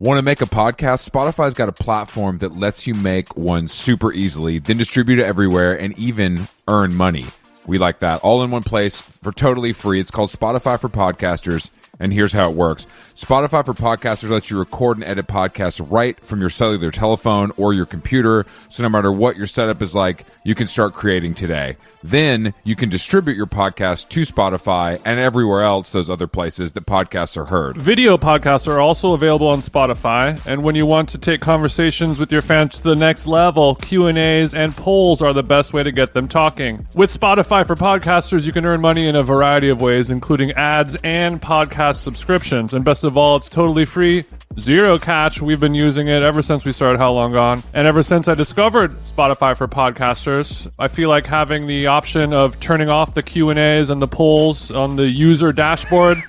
Want to make a podcast? Spotify's got a platform that lets you make one super easily, then distribute it everywhere, and even earn money. We like that. All in one place for totally free. It's called Spotify for Podcasters, and here's how it works. Spotify for Podcasters lets you record and edit podcasts right from your cellular telephone or your computer, so no matter what your setup is like, you can start creating today. Then you can distribute your podcast to Spotify and everywhere else, those other places that podcasts are heard. Video podcasts are also available on Spotify, and when you want to take conversations with your fans to the next level, Q&As and polls are the best way to get them talking. With Spotify for Podcasters, you can earn money in a variety of ways, including ads and podcast subscriptions. And best of all, it's totally free, zero catch. We've been using it ever since we started How Long Gone. And ever since I discovered Spotify for Podcasters, I feel like having the option of turning off the Q&As and the polls on the user dashboard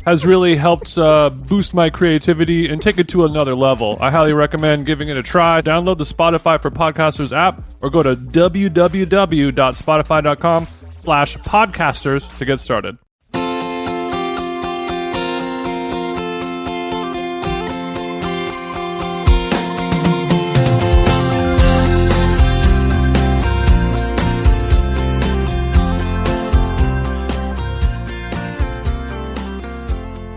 has really helped boost my creativity and take it to another level. I highly recommend giving it a try. Download the Spotify for Podcasters app or go to www.spotify.com/podcasters to get started.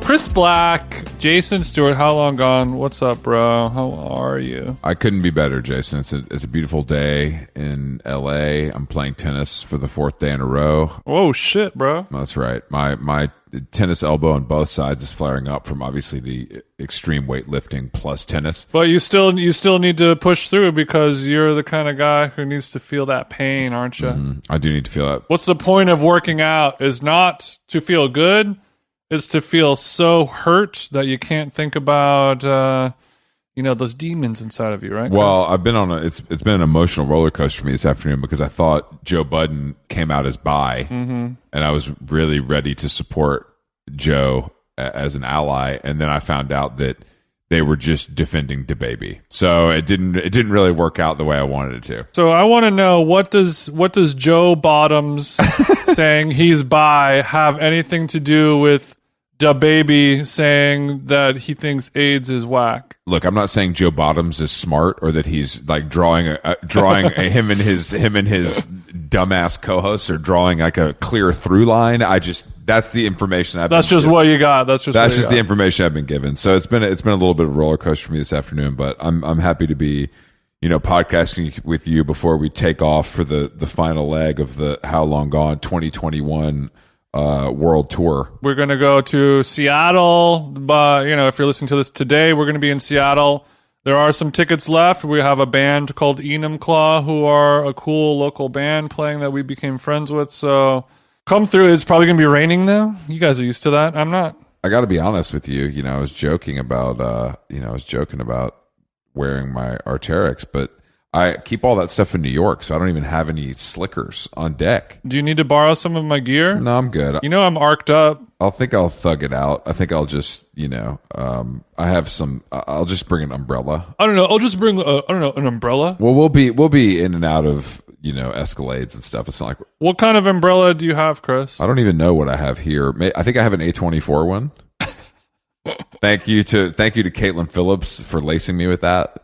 Chris Black, Jason Stewart, How Long Gone? What's up, bro? How are you? I couldn't be better, Jason. It's a beautiful day in LA. I'm playing tennis for the fourth day in a row. Oh, shit, bro. That's right. My tennis elbow on both sides is flaring up from obviously the extreme weightlifting plus tennis. But you still need to push through because you're the kind of guy who needs to feel that pain, aren't you? I do need to feel that. What's the point of working out is not to feel good. It's to feel so hurt that you can't think about, those demons inside of you, right? Well, I've been on it's been an emotional roller coaster for me this afternoon because I thought Joe Budden came out as bi, and I was really ready to support Joe as an ally, and then I found out that they were just defending DaBaby. So it didn't really work out the way I wanted it to. So I want to know, what does Joe Bottoms saying he's bi have anything to do with DaBaby saying that he thinks AIDS is whack? Look, I'm not saying Joe Bottoms is smart or that he's like drawing him and his dumbass co-hosts are drawing like a clear through line. That's the information That's just what you got. That's just the information I've been given. So it's been a little bit of a roller coaster for me this afternoon, but I'm happy to be, podcasting with you before we take off for the final leg of the How Long Gone 2021 world tour. We're going to go to Seattle, but if you're listening to this today, we're going to be in Seattle. There are some tickets left. We have a band called Enumclaw, who are a cool local band playing that we became friends with. So come through. It's probably going to be raining though. You guys are used to that. I'm not. I got to be honest with you. I was joking about wearing my Arc'teryx, but I keep all that stuff in New York, so I don't even have any slickers on deck. Do you need to borrow some of my gear? No, I'm good. I'm arced up. I'll thug it out. I think I'll just, I have some. I'll just bring an umbrella. I don't know. I'll just bring an umbrella. Well, we'll be in and out of Escalades and stuff. It's not like. What kind of umbrella do you have, Chris? I don't even know what I have here. I think I have an A24 one. Thank you to Caitlin Phillips for lacing me with that.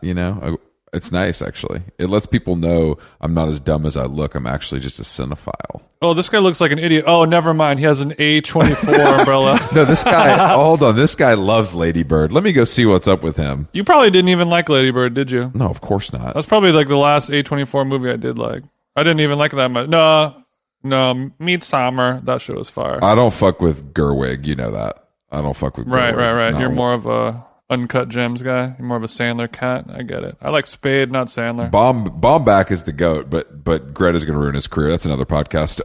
It's nice, actually. It lets people know I'm not as dumb as I look. I'm actually just a cinephile. Oh, this guy looks like an idiot. Oh, never mind. He has an A24 umbrella. No, this guy, hold on. This guy loves Lady Bird. Let me go see what's up with him. You probably didn't even like Lady Bird, did you? No, of course not. That's probably like the last A24 movie I did like. I didn't even like it that much. No, Midsommar. That shit was fire. I don't fuck with Gerwig. You know that. I don't fuck with Gerwig. Right. No. You're more of a Uncut Gems guy. You're more of a Sandler cat. I get it. I like Spade, not Sandler. Bomback is the GOAT, but Greta's going to ruin his career. That's another podcast.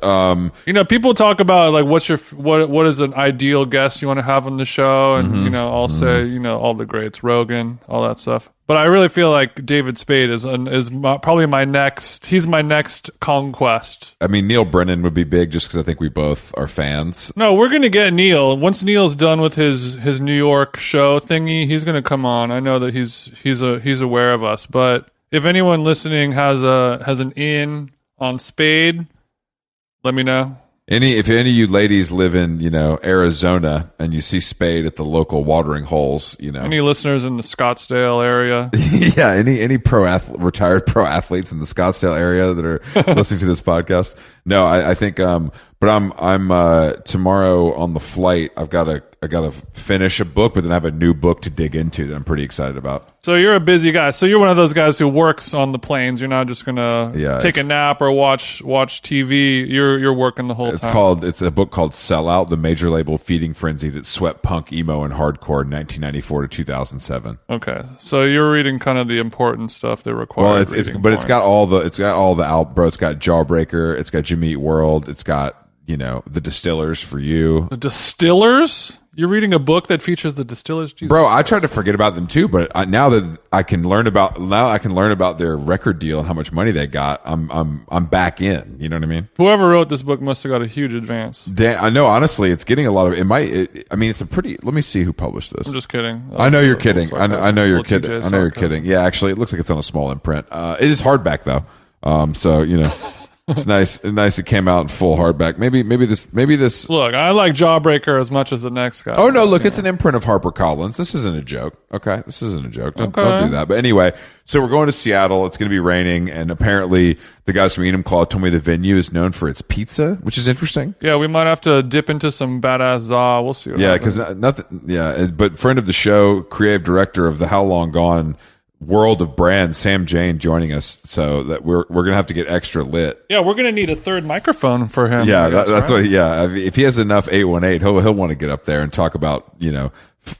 People talk about like what is an ideal guest you want to have on the show, and I'll say all the greats, Rogan, all that stuff. But I really feel like David Spade is probably my next. He's my next conquest. I mean, Neil Brennan would be big just because I think we both are fans. No, we're gonna get Neil once Neil's done with his New York show thingy. He's gonna come on. I know that he's aware of us. But if anyone listening has an in on Spade, let me know. If any of you ladies live in, Arizona and you see Spade at the local watering holes, Any listeners in the Scottsdale area? Yeah, any retired pro athletes in the Scottsdale area that are listening to this podcast. No, I think but I'm tomorrow on the flight. I gotta finish a book, but then I have a new book to dig into that I'm pretty excited about. So you're a busy guy. So you're one of those guys who works on the planes. You're not just gonna take a nap or watch TV. You're working the whole time. It's a book called Sellout: The Major Label Feeding Frenzy That Swept Punk, Emo, and Hardcore in 1994 to 2007. Okay, so you're reading kind of the important stuff they require. Well, it's got all the out, bro. It's got Jawbreaker. It's got Jimmy Eat World. It's got the Distillers for you. The Distillers? You're reading a book that features the Distillers? Jesus Bro, I tried to forget about them too, but now that I can learn about their record deal and how much money they got, I'm back in. You know what I mean? Whoever wrote this book must have got a huge advance. I know, honestly, it's getting a lot of it's a pretty, let me see who published this. I'm just kidding. I know you're kidding. I know you're kidding. I know you're kidding. Yeah, actually, it looks like it's on a small imprint. It is hardback though. So, it's nice. It came out in full hardback. Maybe this. Look, I like Jawbreaker as much as the next guy. Oh no! Look, it's an imprint of HarperCollins. This isn't a joke. Okay, this isn't a joke. Don't do that. But anyway, so we're going to Seattle. It's going to be raining, and apparently the guys from Enum Claw told me the venue is known for its pizza, which is interesting. Yeah, we might have to dip into some badass za. We'll see. Because nothing. Yeah, but friend of the show, creative director of the How Long Gone world of brands, Sam Jane, joining us, so that we're gonna have to get extra lit. Yeah, we're gonna need a third microphone for him. Yeah, that's right? What. Yeah, I mean, if he has enough 818, he'll want to get up there and talk about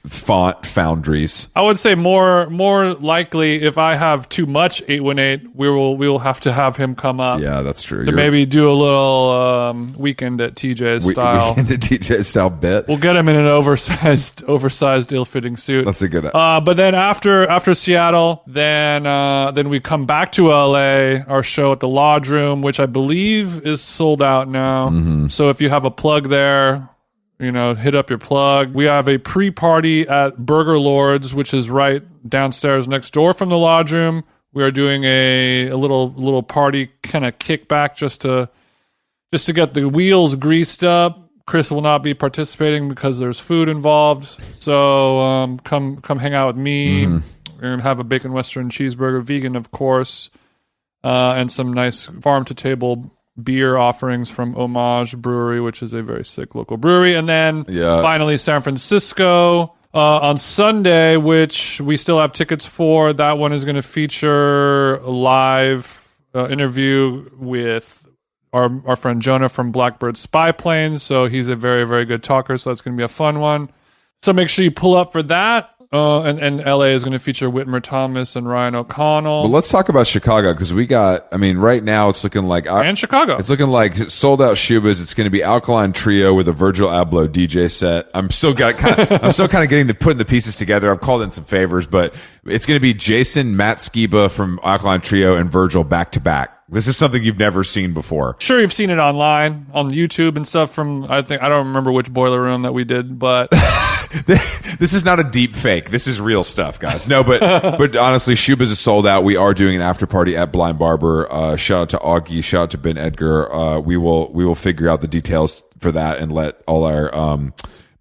font foundries. I would say more likely if I have too much 818, we will have to have him come up. Yeah, that's true. To maybe do a little weekend at TJ's style. Weekend at TJ's style bit. We'll get him in an oversized, ill-fitting suit. That's a good. But then after Seattle, then we come back to LA. Our show at the Lodge Room, which I believe is sold out now. Mm-hmm. So if you have a plug there, hit up your plug. We have a pre-party at Burger Lords, which is right downstairs next door from the Lodge Room. We are doing a little party kind of kickback just to get the wheels greased up. Chris will not be participating because there's food involved. So come hang out with me. Mm-hmm. We're going to have a bacon western cheeseburger, vegan, of course, and some nice farm-to-table beer offerings from Homage Brewery, which is a very sick local brewery. And then finally San Francisco on Sunday, which we still have tickets for. That one is going to feature a live interview with our friend Jonah from Blackbird Spy Planes. So he's a very, very good talker. So that's going to be a fun one. So make sure you pull up for that. And LA is going to feature Whitmer Thomas and Ryan O'Connell. But let's talk about Chicago, because right now it's looking like... And Chicago. It's looking like sold out Shubas. It's going to be Alkaline Trio with a Virgil Abloh DJ set. I'm still kind of putting the pieces together. I've called in some favors, but it's going to be Jason, Matt Skiba from Alkaline Trio and Virgil back to back. This is something you've never seen before. Sure, you've seen it online, on YouTube and stuff from, I don't remember which Boiler Room that we did, but... This is not a deep fake. This is real stuff, guys. No, but honestly, Shubas is sold out. We are doing an after party at Blind Barber. Shout out to Augie. Shout out to Ben Edgar. We will figure out the details for that and let all our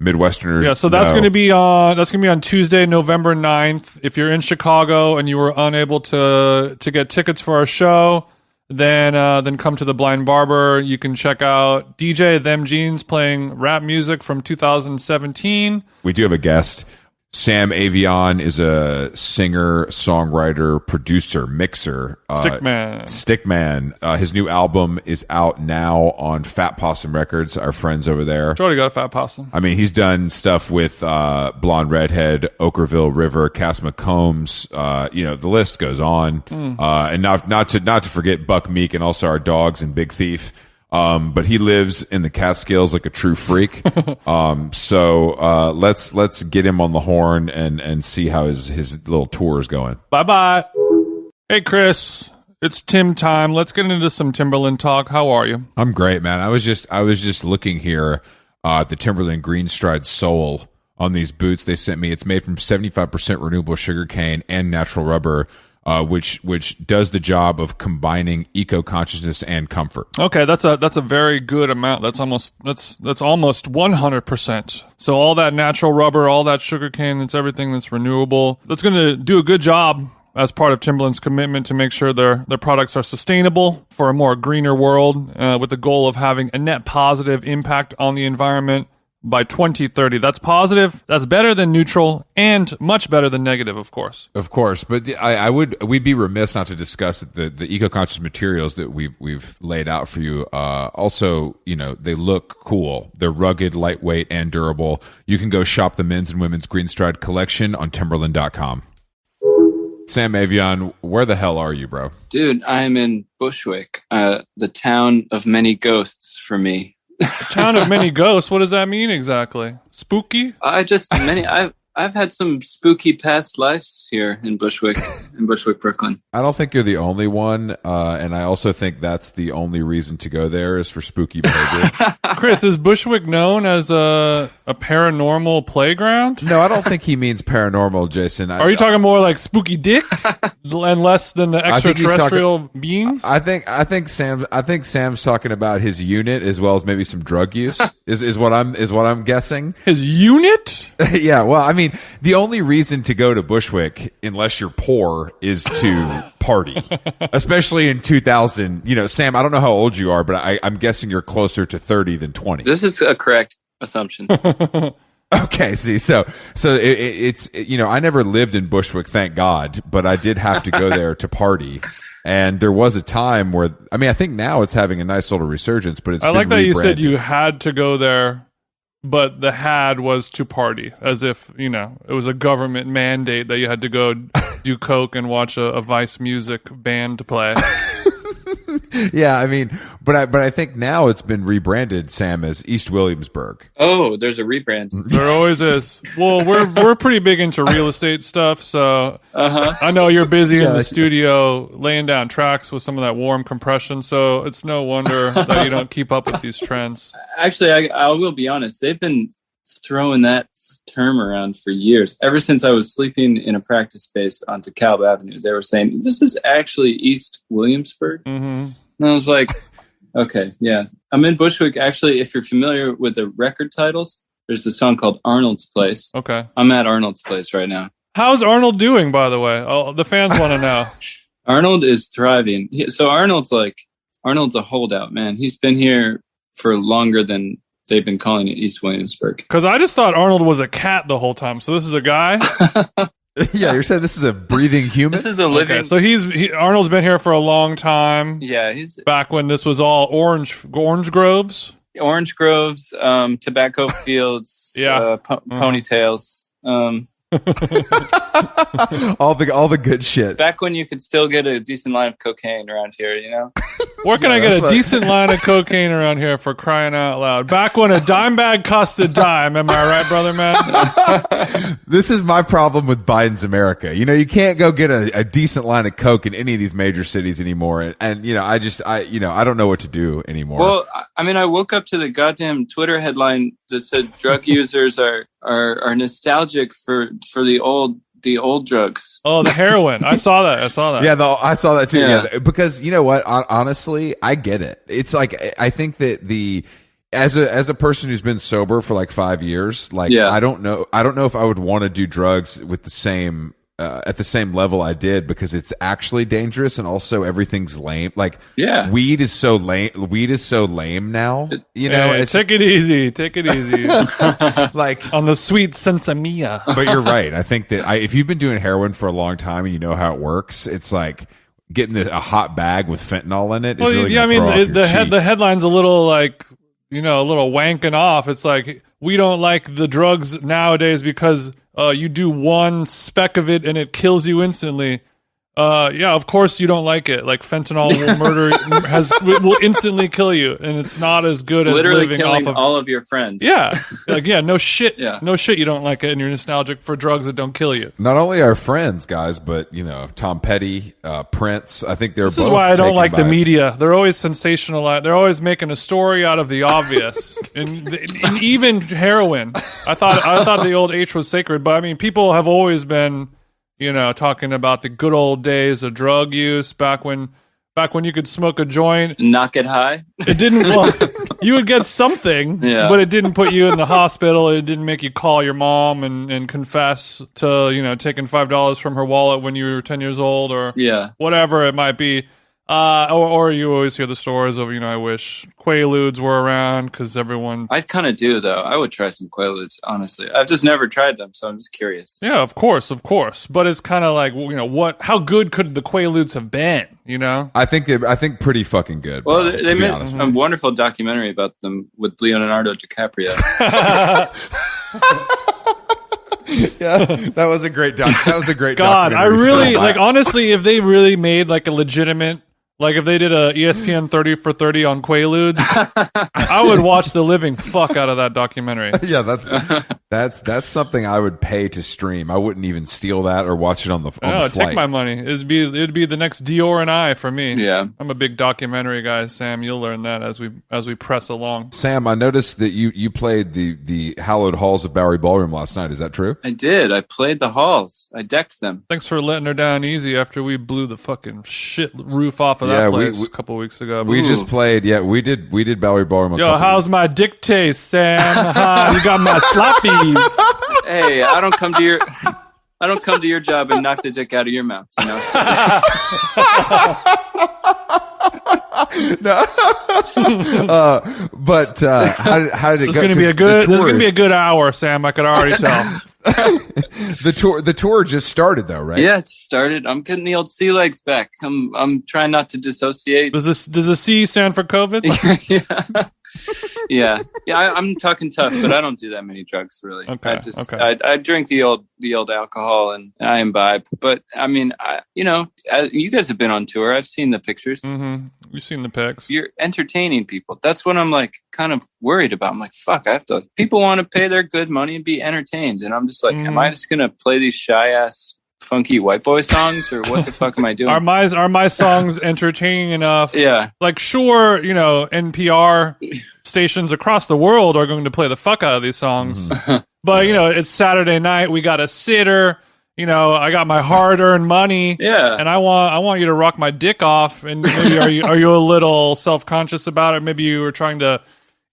Midwesterners. Yeah, so that's going to be on Tuesday, November 9th. If you're in Chicago and you were unable to get tickets for our show, then come to the Blind Barber. You can check out DJ Them Jeans playing rap music from 2017. We do have a guest. Sam Evian is a singer, songwriter, producer, mixer. Stickman. His new album is out now on Fat Possum Records, our friends over there. Already got a Fat Possum. I mean, he's done stuff with Blonde Redhead, Okerville River, Cass McCombs. The list goes on. And not to forget Buck Meek and also our dogs and Big Thief. But he lives in the Catskills like a true freak. So let's get him on the horn and see how his little tour is going. Bye. Hey, Chris, it's Tim time. Let's get into some Timberland talk. How are you? I'm great, man. I was just looking here at the Timberland Greenstride sole on these boots they sent me. It's made from 75% renewable sugarcane and natural rubber. which does the job of combining eco-consciousness and comfort. Okay, that's a very good amount. That's almost 100%. So all that natural rubber, all that sugarcane, that's everything that's renewable. That's going to do a good job as part of Timberland's commitment to make sure their products are sustainable for a more greener world, with the goal of having a net positive impact on the environment by 2030. That's positive. That's better than neutral, and much better than negative, of course. Of course, but we'd be remiss not to discuss the eco-conscious materials that we've laid out for you. Also, they look cool. They're rugged, lightweight, and durable. You can go shop the men's and women's Green Stride collection on Timberland.com. Sam Evian, where the hell are you, bro? Dude, I'm in Bushwick, the town of many ghosts for me. A town of many ghosts? What does that mean exactly? Spooky? I've had some spooky past lives here in Bushwick, Brooklyn. I don't think you're the only one, and I also think that's the only reason to go there is for spooky behavior. Chris, is Bushwick known as a paranormal playground? No, I don't think he means paranormal, Jason. Are you talking more like spooky dick and less than the extraterrestrial beings? I think Sam's talking about his unit as well as maybe some drug use. is what I'm guessing. His unit? Yeah. Well, I mean, the only reason to go to Bushwick, unless you're poor, is to party. Especially in 2000. Sam, I don't know how old you are, but I'm guessing you're closer to 30 than 20. This is a correct assumption. Okay, see, so it's I never lived in Bushwick, thank God, but I did have to go there to party. And there was a time where, I think now it's having a nice little resurgence, but it's I like that rebranded. you said you had to go there, but the had was to party, as if, it was a government mandate that you had to go do coke and watch a Vice music band play. Yeah, but I think now it's been rebranded, Sam, as East Williamsburg. Oh, there's a rebrand. There always is. Well, we're pretty big into real estate stuff, so I know you're busy in the studio laying down tracks with some of that warm compression, so it's no wonder that you don't keep up with these trends. Actually, I will be honest. They've been throwing that term around for years. Ever since I was sleeping in a practice space on DeKalb Avenue, they were saying, this is actually East Williamsburg. Mm-hmm. And I was like, okay, yeah. I'm in Bushwick. Actually, if you're familiar with the record titles, there's a song called Arnold's Place. Okay. I'm at Arnold's Place right now. How's Arnold doing, by the way? Oh, the fans want to know. Arnold is thriving. So Arnold's a holdout, man. He's been here for longer than they've been calling it East Williamsburg. Because I just thought Arnold was a cat the whole time. So this is a guy? Yeah, you're saying this is a breathing human? This is a living... Okay, so Arnold's been here for a long time. Yeah, he's... Back when this was all orange groves? Orange groves, tobacco fields, yeah. Ponytails. all the good shit. Back when you could still get a decent line of cocaine around here, Where can I get a decent line of cocaine around here, for crying out loud? Back when a dime bag cost a dime, am I right, brother man? This is my problem with Biden's America. You can't go get a decent line of coke in any of these major cities anymore, and I don't know what to do anymore. Well, I woke up to the goddamn Twitter headline that said drug users are nostalgic for the old drugs. Oh, the heroin. I saw that. Yeah, I saw that too. Yeah. Because you know what? Honestly, I get it. It's like, I think that as a person who's been sober for like 5 years, I don't know if I would want to do drugs with the same at the same level I did, because it's actually dangerous, and also everything's lame. Like, weed is so lame. Weed is so lame now. Take it easy. Like on the sweet sensimilla. But you're right. I think that if you've been doing heroin for a long time and you know how it works, it's like getting a hot bag with fentanyl in it. Is really the headline's a little like, a little wanking off. It's like, we don't like the drugs nowadays because you do one speck of it and it kills you instantly. Yeah, of course you don't like it. Like, fentanyl will instantly kill you, and it's not as good as literally living killing off of all of your friends. Yeah, no shit. Yeah. No shit, you don't like it, and you're nostalgic for drugs that don't kill you. Not only our friends, guys, but Tom Petty, Prince. I think this is why I don't like the media. They're always sensationalized. They're always making a story out of the obvious, and even heroin. I thought the old H was sacred, but people have always been, talking about the good old days of drug use back when you could smoke a joint, knock it high. It didn't. Well, you would get something, but it didn't put you in the hospital. It didn't make you call your mom and confess to taking $5 from her wallet when you were 10 years old, or whatever it might be. Or you always hear the stories of, I wish Quaaludes were around because everyone... I kind of do, though. I would try some Quaaludes, honestly. I've just never tried them, so I'm just curious. Yeah, of course. But it's kind of like, how good could the Quaaludes have been, I think pretty fucking good. Well, they made a wonderful documentary about them with Leonardo DiCaprio. Yeah, that was a great God, I really honestly, if they really made like a legitimate, like if they did a ESPN 30 for 30 on Quaaludes, I would watch the living fuck out of that documentary. Yeah, that's something I would pay to stream. I wouldn't even steal that or watch it on the flight. Take my money. It'd be the next Dior and I for me. Yeah, I'm a big documentary guy, Sam. You'll learn that as we press along. Sam, I noticed that you played the hallowed halls of Bowery Ballroom last night. Is that true? I did. I played the halls. I decked them. Thanks for letting her down easy after we blew the fucking shit roof off of that place a couple weeks ago. We just played. Yeah, we did Bowery Ballroom. Yo, how's my dick taste, Sam? You got my sloppies. Hey, I don't come to your job and knock the dick out of your mouth. No. But how did it go? This is gonna be a good hour, Sam. I could already tell. The tour just started though, right? Yeah, it just started. I'm getting the old sea legs back. I'm trying not to dissociate. Does the C stand for COVID? Yeah. I'm talking tough, but I don't do that many drugs really. Okay. I drink the old alcohol and I imbibe. But I mean, you guys have been on tour. I've seen the pictures. Mm-hmm. You've seen the pics. You're entertaining people. That's what I'm like kind of worried about. I'm like, fuck, people want to pay their good money and be entertained. And I'm just like, am I just going to play these shy ass funky white boy songs or what the fuck am I doing? Are my songs entertaining enough? Yeah. Like, sure, NPR stations across the world are going to play the fuck out of these songs. Mm-hmm. But, it's Saturday night. We got a sitter. I got my hard-earned money, and I want you to rock my dick off. And maybe are you a little self-conscious about it? Maybe you were trying to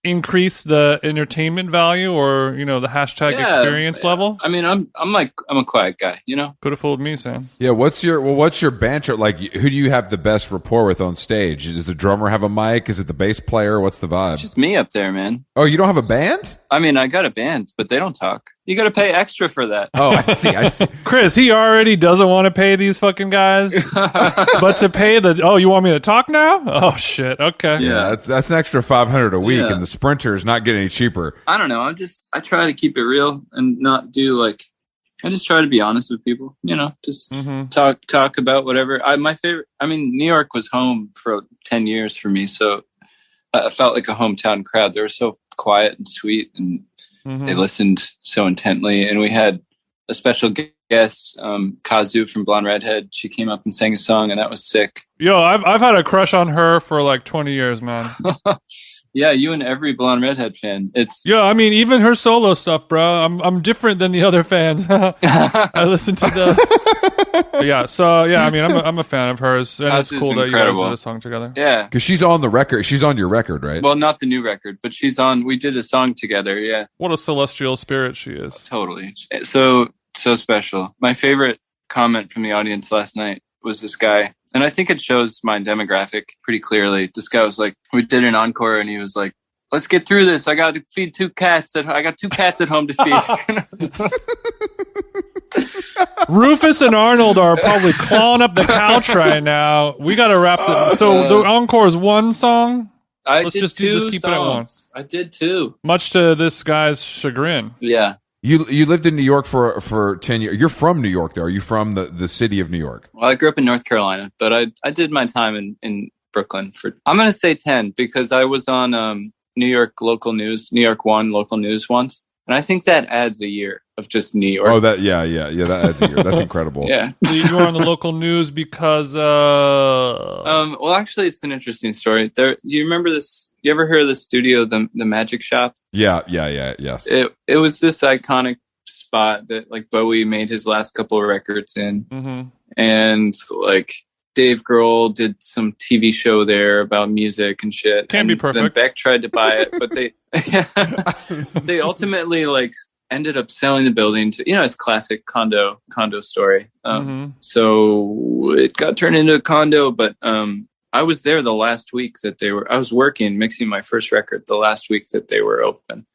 increase the entertainment value, or the hashtag experience level. I mean, I'm a quiet guy, Could have fooled me, Sam. Yeah, what's your banter like? Who do you have the best rapport with on stage? Does the drummer have a mic? Is it the bass player? What's the vibe? It's just me up there, man. Oh, you don't have a band? I mean, I got a band, but they don't talk. You got to pay extra for that. Oh, I see. Chris, he already doesn't want to pay these fucking guys, but to pay you want me to talk now? Oh shit. Okay. Yeah, that's an extra $500 a week, and the Sprinter is not getting any cheaper. I don't know. I try to keep it real and not do I just try to be honest with people, just talk about whatever. New York was home for 10 years for me. So I felt like a hometown crowd. They were so quiet and sweet, and they listened so intently. And we had a special guest, Kazu from Blonde Redhead. She came up and sang a song, and that was sick. Yo, I've had a crush on her for like 20 years, man. Yeah, you and every Blonde Redhead fan. I mean, even her solo stuff, bro. I'm different than the other fans. I listen to I mean, I'm a fan of hers, and it's cool that you guys did a song together. Yeah, because she's on the record. She's on your record, right? Well, not the new record, but she's on. We did a song together. Yeah. What a celestial spirit she is. Totally. So special. My favorite comment from the audience last night was this guy. And I think it shows my demographic pretty clearly. This guy was like, we did an encore, and he was like, let's get through this. I got to feed two cats. I got 2 cats at home to feed. Rufus and Arnold are probably clawing up the couch right now. We got to wrap it. So the encore is one song? Let's just keep it at one. I did 2. Much to this guy's chagrin. Yeah. You lived in New York for 10 years. You're from New York, though. Are you from the city of New York? Well, I grew up in North Carolina, but I did my time in Brooklyn I'm going to say 10 because I was on New York local news, New York 1 local news once. And I think that adds a year of just New York. Oh, that that adds a year. That's incredible. Yeah. You were on the local news because well, actually, it's an interesting story. You remember this? You ever heard of the studio, the Magic Shop? Yeah, yes. It was this iconic spot that like Bowie made his last couple of records in. Mm-hmm. And like Dave Grohl did some TV show there about music and shit. Can't be perfect. Then Beck tried to buy it, but they ultimately like ended up selling the building to, it's classic condo story. So it got turned into a condo, but I was there the last week that I was working, mixing my first record the last week that they were open.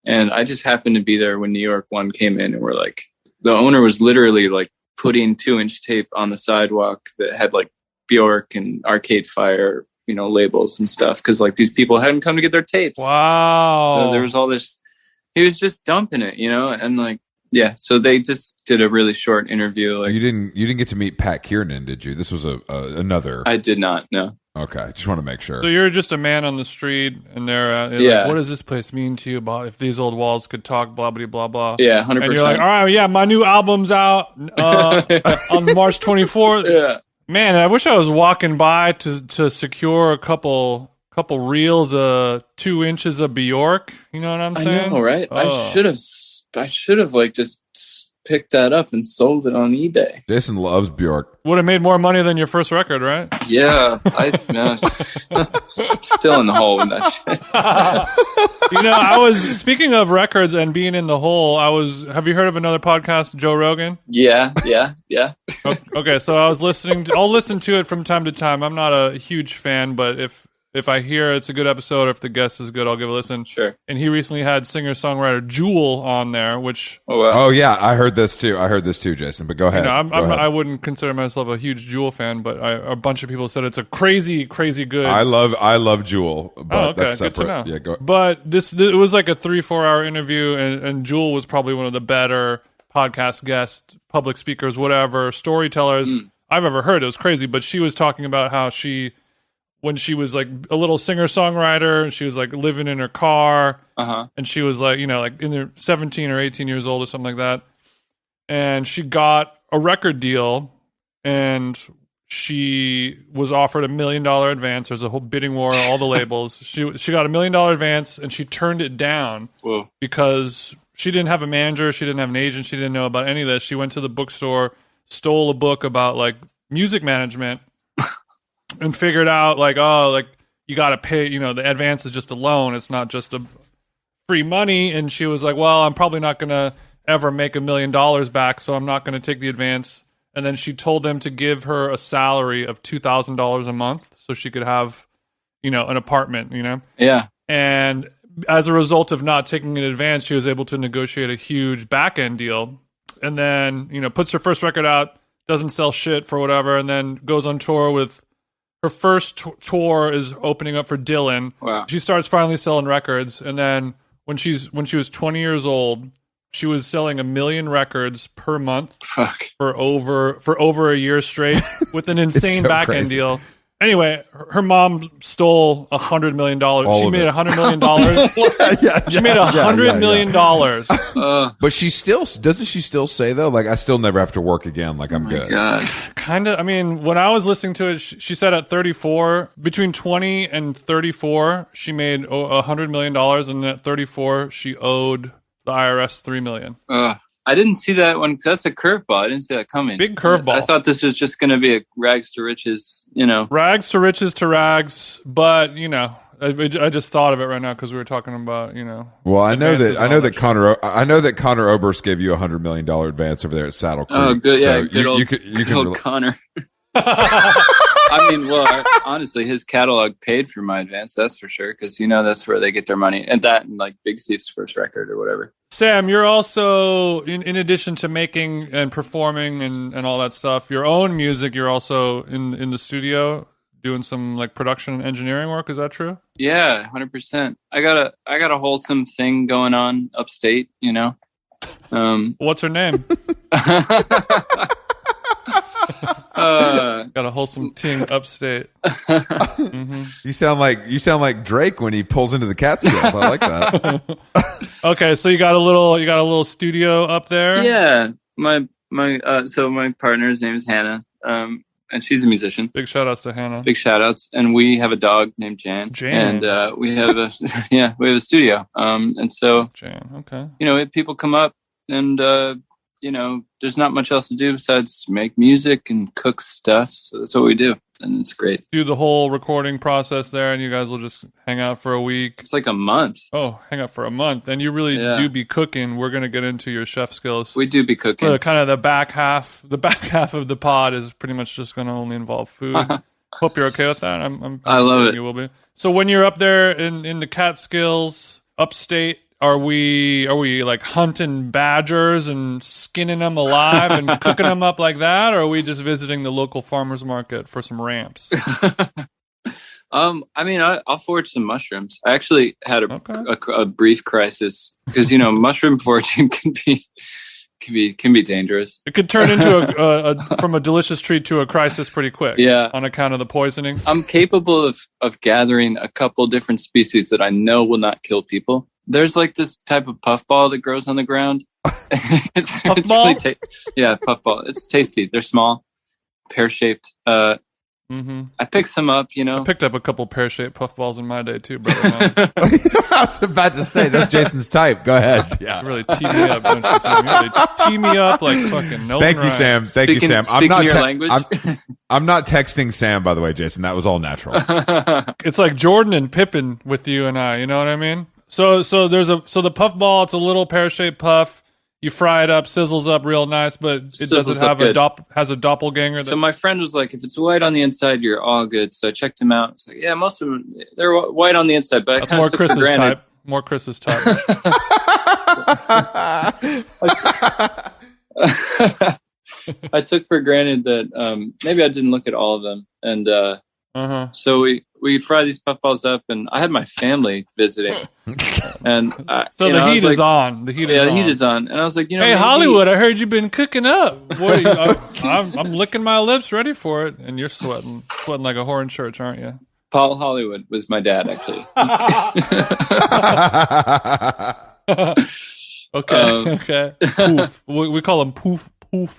And I just happened to be there when New York One came in, and we're like, the owner was literally like putting 2-inch tape on the sidewalk that had like Bjork and Arcade Fire, labels and stuff. Cause like these people hadn't come to get their tapes. Wow. So there was all this, he was just dumping it, and like, yeah. So they just did a really short interview. Like, you didn't get to meet Pat Kiernan, did you? This was another. I did not. No. Okay, just want to make sure. So you're just a man on the street, and they're like, what does this place mean to you? About if these old walls could talk, blah blah blah blah. Yeah, 100%. And you're like, all right, yeah, my new album's out on March 24th. Yeah. Man, I wish I was walking by to secure a couple reels, 2 inches of Bjork. You know what I'm saying? I know, right? Oh. I should have like just picked that up and sold it on eBay. Jason loves Bjork. Would have made more money than your first record, right? Yeah, still in the hole with that shit. I was speaking of records and being in the hole. Have you heard of another podcast, Joe Rogan? Yeah. Okay, so I'll listen to it from time to time. I'm not a huge fan, but if I hear it's a good episode, or if the guest is good, I'll give a listen. Sure. And he recently had singer-songwriter Jewel on there, which... Oh, yeah, I heard this too, Jason, but go ahead. I wouldn't consider myself a huge Jewel fan, but a bunch of people said it's a crazy, crazy good... I love Jewel, but okay, that's separate. Good to know. Yeah, go. But it was like a 3-4 hour interview, and Jewel was probably one of the better podcast guests, public speakers, whatever, storytellers I've ever heard. It was crazy, but she was talking about how when she was like a little singer-songwriter, she was like living in her car, and she was like, like in her 17 or 18 years old or something like that. And she got a record deal, and she was offered $1 million advance. There's a whole bidding war on all the labels. She got $1 million advance, and she turned it down because she didn't have a manager, she didn't have an agent, she didn't know about any of this. She went to the bookstore, stole a book about like music management, and figured out like, you got to pay, the advance is just a loan. It's not just a free money. And she was like, well, I'm probably not going to ever make $1 million back, so I'm not going to take the advance. And then she told them to give her a salary of $2,000 a month so she could have, an apartment, Yeah. And as a result of not taking an advance, she was able to negotiate a huge back-end deal. And then, puts her first record out, doesn't sell shit for whatever, and then goes on tour with... Her first tour is opening up for Dylan. Wow. She starts finally selling records, and then when she was 20 years old, she was selling 1 million records per month for over a year straight with an insane back end deal. Anyway, her mom stole $100 million. She made $100 million. She made $100 million. But she doesn't she still say though, like, I still never have to work again. Like, I'm good. God. Kind of. I mean, when I was listening to it, she said at 34, between 20 and 34, she made $100 million, and at 34, she owed the IRS $3 million. I didn't see that one. That's a curveball. I didn't see that coming. Big curveball. I thought this was just going to be a rags to riches, Rags to riches to rags, but, I just thought of it right now because we were talking about, Well, I know that Connor Oberst gave you $100 million advance over there at Saddle Creek. Oh, good. Yeah, so good old Connor. I mean, honestly, his catalog paid for my advance. That's for sure. Because that's where they get their money, and that, and like Big Thief's first record or whatever. Sam, you're also in addition to making and performing and all that stuff, your own music. You're also in the studio doing some like production and engineering work. Is that true? Yeah, 100%. I got a wholesome thing going on upstate. What's her name? Got a wholesome ting upstate. Mm-hmm. You sound like Drake when he pulls into the Catskills. I like that. Okay, so you got a little studio up there. Yeah, my partner's name is Hannah, and she's a musician. Big shout outs to Hannah. Big shout outs, and we have a dog named Jan. And we have a studio. And so Jan, okay. People come up. and there's not much else to do besides make music and cook stuff. So that's what we do, and it's great. Do the whole recording process there, and you guys will just hang out for a week. It's like a month. Oh, hang out for a month, and you really do be cooking. We're gonna get into your chef skills. We do be cooking. Kind of the back half. The back half of the pod is pretty much just gonna only involve food. Hope you're okay with that. I love it. You will be. So when you're up there in the Catskills, upstate. Are we like hunting badgers and skinning them alive and cooking them up like that, or are we just visiting the local farmers market for some ramps? I'll forage some mushrooms. I actually had a brief crisis because mushroom foraging can be dangerous. It could turn into from a delicious treat to a crisis pretty quick. Yeah, on account of the poisoning. I'm capable of gathering a couple different species that I know will not kill people. There's like this type of puffball that grows on the ground. It's really puffball. It's tasty. They're small, pear-shaped. I picked some up, I picked up a couple pear-shaped puffballs in my day too, brother. I was about to say, that's Jason's type. Go ahead. Yeah. Really tee me up, don't you, Sam? You really tee me up like fucking no. Thank you, Sam. Thank you, Sam. I'm not your language. I'm not texting Sam, by the way, Jason. That was all natural. It's like Jordan and Pippin with you and I. You know what I mean? So the puffball, it's a little pear-shaped puff. You fry it up, sizzles up real nice, but it doesn't have has a doppelganger. So my friend was like, if it's white on the inside, you're all good. So I checked him out. It's like, yeah, most of them, they're white on the inside, but that's more Chris's type. More Chris's type. I took for granted that maybe I didn't look at all of them. And so we fry these puffballs up, and I had my family visiting. And so the heat is on. The heat is on. And I was like, hey, Hollywood, I heard you've been cooking up. I'm licking my lips, ready for it, and you're sweating like a whore in church, aren't you? Paul Hollywood was my dad, actually. Okay. Poof. We call him poof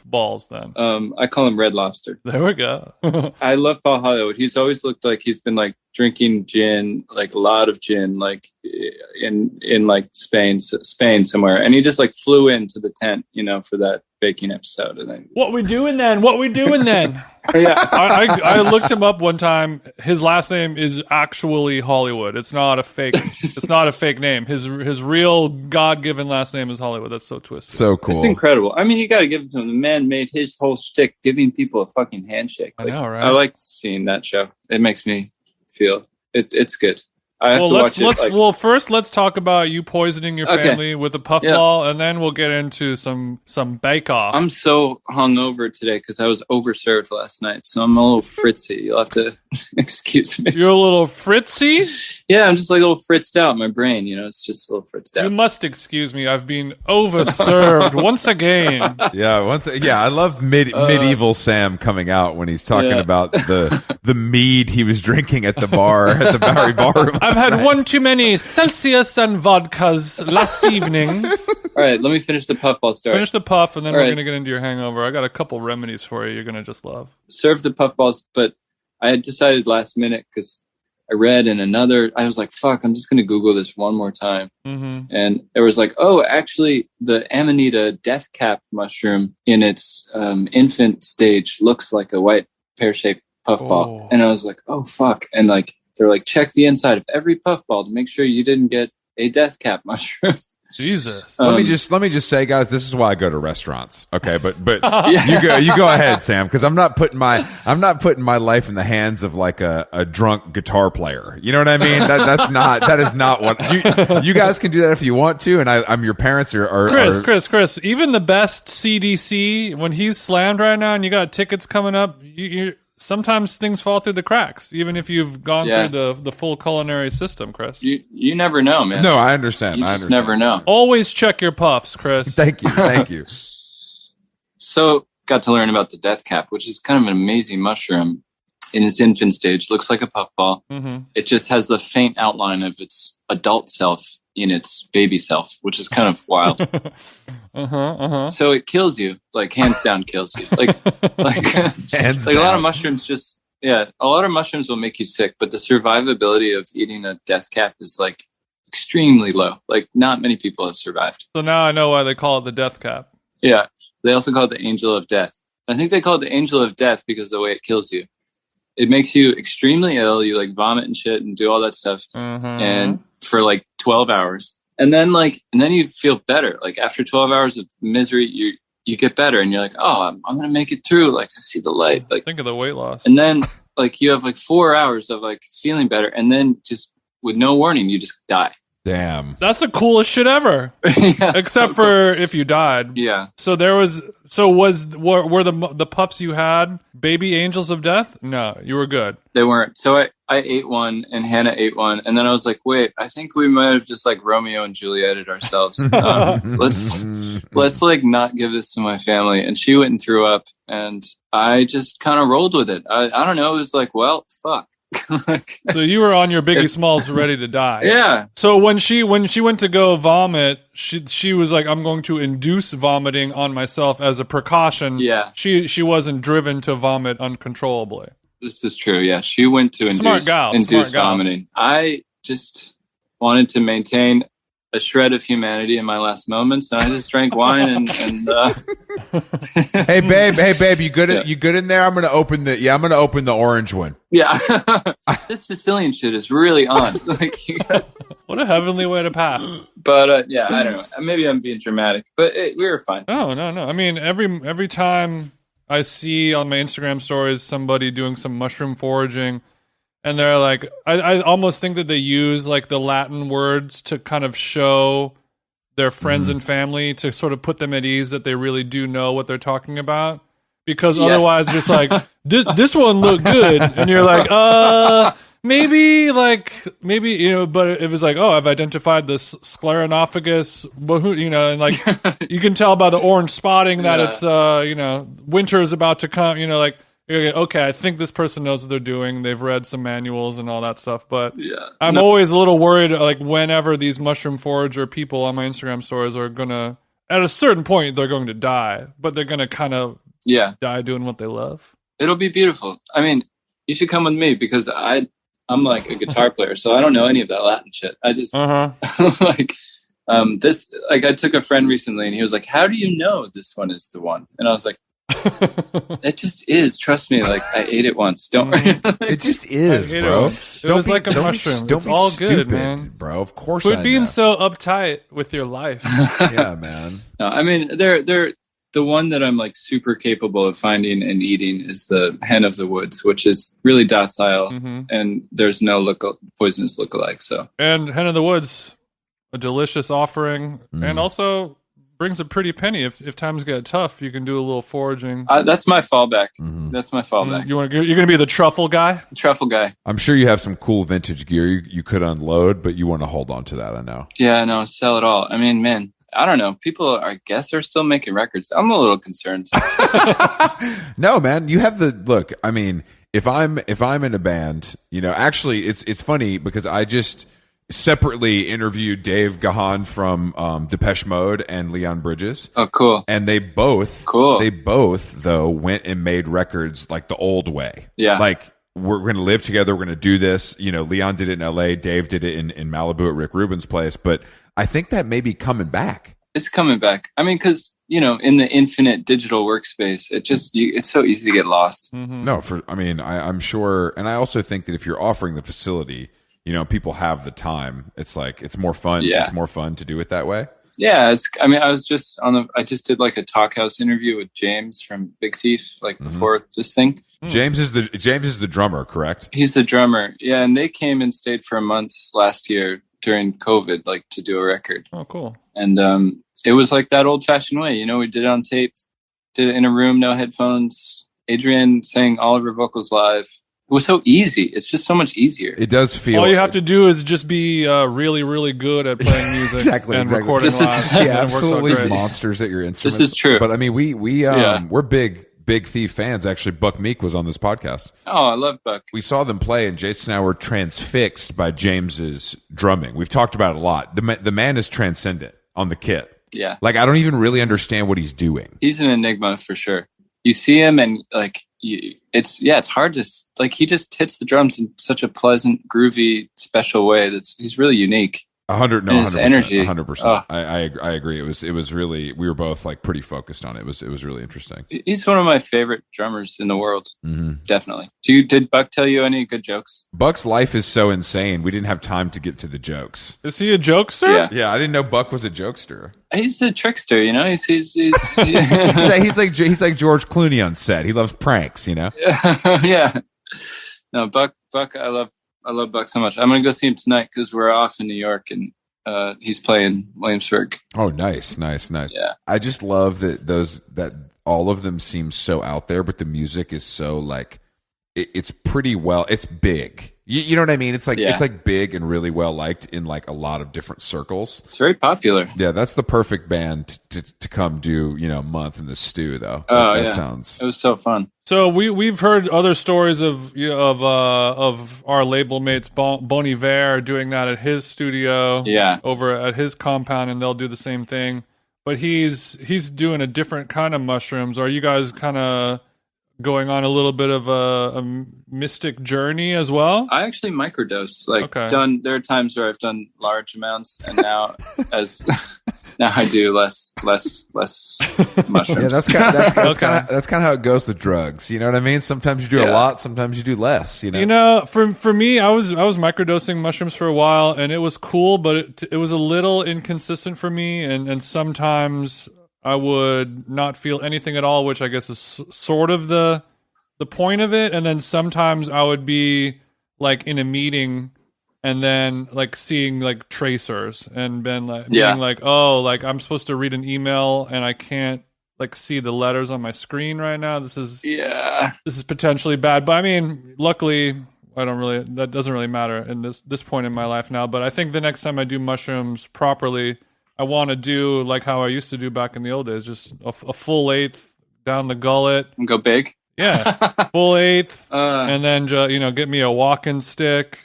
balls then. I call him Red Lobster. There we go. I love Paul Hollywood. He's always looked like he's been like drinking gin, like a lot of gin, like in like Spain somewhere. And he just like flew into the tent, for that baking episode. And what we doing then? Yeah. I looked him up one time. His last name is actually Hollywood. It's not a fake. It's not a fake name. His real God-given last name is Hollywood. That's so twisted. So cool. It's incredible. I mean, you got to give it to him. The man made his whole shtick giving people a fucking handshake. I know, right? I like seeing that show. It makes me feel it's good. I have to watch it. Well, first let's talk about you poisoning your family with a puffball, and then we'll get into some bake-off. I'm so hungover today because I was overserved last night, so I'm a little fritzy. You'll have to excuse me. You're a little fritzy? Yeah, I'm just like a little fritzed out. My brain, it's just a little fritzed out. You must excuse me. I've been overserved once again. Yeah, I love medieval Sam coming out when he's talking about the mead he was drinking at the bar at the Bowery Bar. I've had one too many Celsius and vodkas last evening. All right, let me finish the puffball story. Finish the puff, and then we're going to get into your hangover. I got a couple remedies for you. You're going to just love. Serve the puffballs, but I had decided last minute because I read in I was like, fuck, I'm just going to Google this one more time. Mm-hmm. And it was like, oh, actually, the Amanita death cap mushroom in its infant stage looks like a white pear-shaped puffball. And I was like, oh, fuck. And like, they're like, check the inside of every puffball to make sure you didn't get a death cap mushroom. Jesus. Let me just say, guys, this is why I go to restaurants. Okay, but you go ahead, Sam, because I'm not putting my life in the hands of like a drunk guitar player. You know what I mean? That is not what you guys can do that if you want to, and I'm your parents are Chris. Even the best CDC, when he's slammed right now, and you got tickets coming up, you sometimes things fall through the cracks, even if you've gone through the full culinary system, Chris. You never know, man. No, I understand. You just never know. Always check your puffs, Chris. Thank you. So, got to learn about the death cap, which is kind of an amazing mushroom in its infant stage. Looks like a puffball. Mm-hmm. It just has the faint outline of its adult self in its baby self, which is kind of wild. So it kills you, like hands down kills you. Like hands like down. A lot of mushrooms a lot of mushrooms will make you sick, but the survivability of eating a death cap is like, extremely low. Like not many people have survived. So now I know why they call it the death cap. Yeah. They also call it the angel of death. I think they call it the angel of death because of the way it kills you. It makes you extremely ill. You like vomit and shit and do all that stuff. And for like 12 hours. And then you feel better. Like after 12 hours of misery, you get better and you're like, oh, I'm going to make it through. Like I see the light. Like think of the weight loss. And then like you have like 4 hours of like feeling better. And then just with no warning, you just die. Damn. That's the coolest shit ever. Yeah, except for if you died. Yeah. So were the pups you had baby angels of death? No, you were good. They weren't. So I ate one and Hannah ate one. And then I was like, wait, I think we might have just like Romeo and Julieted ourselves. Let's like not give this to my family. And she went and threw up and I just kind of rolled with it. I don't know. It was like, well, fuck. So you were on your Biggie Smalls ready to die. Yeah. So when she went to go vomit, she was like, I'm going to induce vomiting on myself as a precaution. Yeah. She wasn't driven to vomit uncontrollably. This is true. Yeah. She went to induce vomiting. I just wanted to maintain a shred of humanity in my last moments, and I just drank wine and Hey babe, you good? You good in there? I'm gonna open the orange one. Yeah, this Sicilian shit is really on. Like, what a heavenly way to pass. But yeah, I don't know. Maybe I'm being dramatic, but we were fine. No. I mean, every time I see on my Instagram stories somebody doing some mushroom foraging. And they're like, I almost think that they use like the Latin words to kind of show their friends and family to sort of put them at ease that they really do know what they're talking about. Because otherwise, just like, this one looked good. And you're like, maybe, you know, but it was like, oh, I've identified this scleronophagus, you know, and like, you can tell by the orange spotting that it's, you know, winter is about to come, you know, like, okay, I think this person knows what they're doing. They've read some manuals and all that stuff. But I'm always a little worried, like whenever these mushroom forager people on my Instagram stories are going to, at a certain point, they're going to die. But they're going to kind of die doing what they love. It'll be beautiful. I mean, you should come with me because I'm like a guitar player, so I don't know any of that Latin shit. I just like I took a friend recently and he was like, how do you know this one is the one? And I was like, it just is. Trust me. Like I ate it once. Don't. It just is, bro. It was like a mushroom. It's all good, man. Bro. Of course. Quit being so uptight with your life. Yeah, man. No, I mean, they're the one that I'm like super capable of finding and eating is the hen of the woods, which is really docile and there's no poisonous lookalike. So and hen of the woods, a delicious offering, and also brings a pretty penny. If times get tough, you can do a little foraging. That's my fallback. That's my fallback. You're going to be the truffle guy? Truffle guy. I'm sure you have some cool vintage gear you could unload, but you want to hold on to that, I know. Yeah, no, sell it all. I mean, man, I don't know. People, I guess, are still making records. I'm a little concerned. No, man, you have the look. I mean, if I'm in a band, you know, actually, it's funny because I just separately interviewed Dave Gahan from Depeche Mode and Leon Bridges. Oh, cool. And they both though went and made records like the old way. Yeah. Like we're going to live together. We're going to do this. You know, Leon did it in LA. Dave did it in Malibu at Rick Rubin's place. But I think that may be coming back. It's coming back. I mean, because, you know, in the infinite digital workspace, it's so easy to get lost. No, I'm sure. And I also think that if you're offering the facility, you know, people have the time. It's like, it's more fun. Yeah. It's more fun to do it that way. Yeah. I just did like a Talkhouse interview with James from Big Thief, like before this thing. James is the drummer, correct? He's the drummer. Yeah. And they came and stayed for a month last year during COVID, like to do a record. Oh, cool. And, it was like that old fashioned way, you know, we did it on tape, did it in a room, no headphones. Adrienne sang all of her vocals live. It was so easy. It's just so much easier. It does feel. All you have to do is just be really, really good at playing music and recording live. Just be absolutely monsters at your instruments. This is true. But I mean, we're big Thief fans. Actually, Buck Meek was on this podcast. Oh, I love Buck. We saw them play, and Jason and I were transfixed by James's drumming. We've talked about it a lot. The man is transcendent on the kit. Yeah. Like I don't even really understand what he's doing. He's an enigma for sure. You see him, and like. It's hard to like. He just hits the drums in such a pleasant, groovy, special way. He's really unique. his energy. 100%. I agree. It was really, we were both like pretty focused on it. It was really interesting. He's one of my favorite drummers in the world. Mm-hmm. Definitely. Did Buck tell you any good jokes? Buck's life is so insane. We didn't have time to get to the jokes. Is he a jokester? Yeah. I didn't know Buck was a jokester. He's a trickster, you know. He's he's like George Clooney on set. He loves pranks, you know. Yeah. No, Buck. I love Buck so much. I'm going to go see him tonight because we're off in New York and he's playing Williamsburg. Oh, nice. Yeah. I just love that all of them seem so out there, but the music is so like it's pretty well. It's big. You know what I mean? It's like It's like big and really well liked in like a lot of different circles. It's very popular. Yeah, that's the perfect band to come do a month in the stew though. That sounds. It was so fun. So we've heard other stories of our label mates Bon Iver doing that at his studio. Yeah. Over at his compound, and they'll do the same thing. But he's doing a different kind of mushrooms. Are you guys kind of going on a little bit of a mystic journey as well? I actually microdose. There are times where I've done large amounts, and now now I do less mushrooms. Yeah, that's kind of how it goes with drugs. You know what I mean? Sometimes you do a lot, sometimes you do less. You know, for me, I was microdosing mushrooms for a while, and it was cool, but it was a little inconsistent for me, and sometimes I would not feel anything at all, which I guess is sort of the point of it. And then sometimes I would be like in a meeting and then like seeing like tracers and being like, oh, like I'm supposed to read an email and I can't like see the letters on my screen right now. This is potentially bad. But I mean, luckily that doesn't really matter in this point in my life now. But I think the next time I do mushrooms properly, I want to do like how I used to do back in the old days, just a full eighth down the gullet. And go big? Yeah, full eighth. And then, get me a walking stick,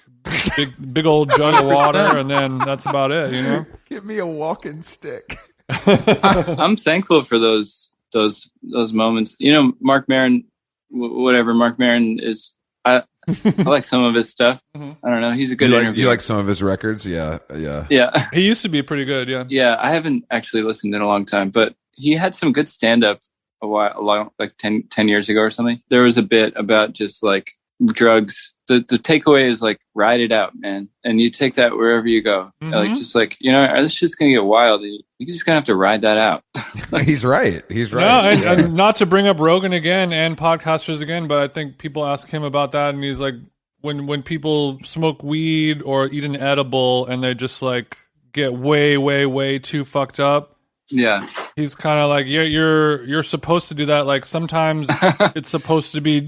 big old jug of water, and then that's about it, Get me a walking stick. I'm thankful for those moments. Mark Maron, whatever Mark Maron is, I like some of his stuff. Mm-hmm. I don't know. He's a good interviewer. You like some of his records? Yeah. He used to be pretty good. Yeah. Yeah. I haven't actually listened in a long time, but he had some good stand-up like 10 years ago or something. There was a bit about just like drugs. The takeaway is like, ride it out, man. And you take that wherever you go. Mm-hmm. Like, just like, this shit's going to get wild. You're just going to have to ride that out. He's right. No, and not to bring up Rogan again and podcasters again, but I think people ask him about that. And he's like, when people smoke weed or eat an edible and they just like get way, way, way too fucked up. Yeah. He's kind of like, you're supposed to do that. Like sometimes it's supposed to be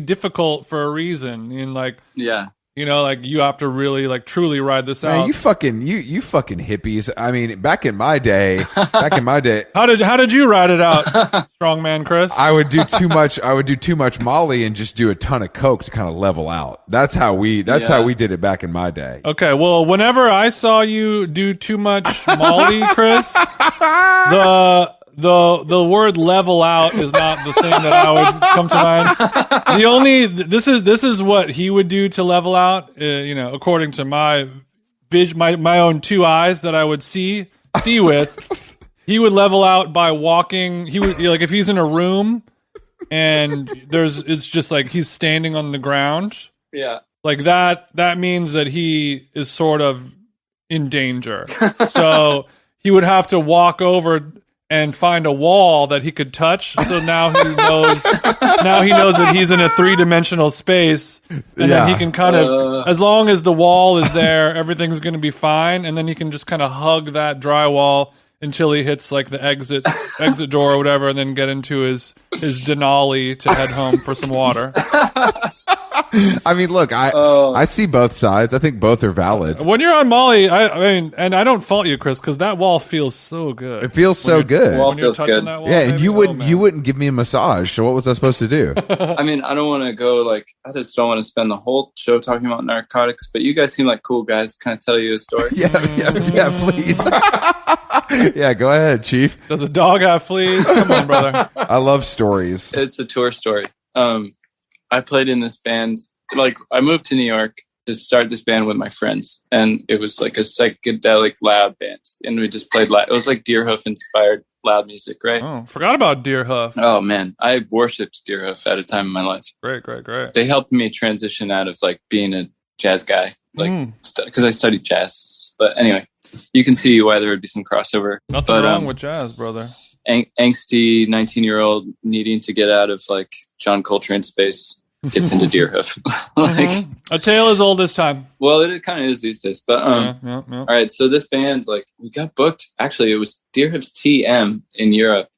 difficult for a reason. And like, yeah. Like you have to really like truly ride this out. You fucking hippies. I mean, back in my day. How did you ride it out, strong man Chris? I would do too much Molly and just do a ton of coke to kind of level out. That's how we did it back in my day. Okay, well, whenever I saw you do too much Molly, Chris, the word level out is not the thing that I would come to mind. This is what he would do to level out, according to my own two eyes that I would see with. He would level out by walking. He would like if he's in a room and it's just like he's standing on the ground. Yeah. Like that means that he is sort of in danger. So he would have to walk over and find a wall that he could touch. So now he knows that he's in a 3-dimensional space, and then he can kind of, as long as the wall is there, everything's going to be fine. And then he can just kind of hug that drywall until he hits like the exit door or whatever, and then get into his Denali to head home for some water. I mean, look, I see both sides. I think both are valid. When you're on Molly, I mean, and I don't fault you, Chris, because that wall feels so good. It feels so good. When you're touching that wall, and you wouldn't give me a massage. So what was I supposed to do? I mean, I don't want to go I just don't want to spend the whole show talking about narcotics. But you guys seem like cool guys. Can I tell you a story? Yeah, please. Yeah, go ahead, Chief. Does a dog have fleas? Come on, brother. I love stories. It's a tour story. I played in this band. Like, I moved to New York to start this band with my friends, and it was like a psychedelic loud band, and we just played loud. It was like Deerhoof inspired loud music, right? Oh, forgot about Deerhoof. Oh man, I worshipped Deerhoof at a time in my life. Great. They helped me transition out of like being a jazz guy, like because I studied jazz. But anyway, you can see why there would be some crossover. Nothing wrong with jazz, brother. Angsty 19-year-old needing to get out of like John Coltrane space gets into Deerhoof. Like a tale as old as time. Well, it kind of is these days. But yeah. All right, so this band, like, we got booked. Actually, it was Deerhoof's TM in Europe.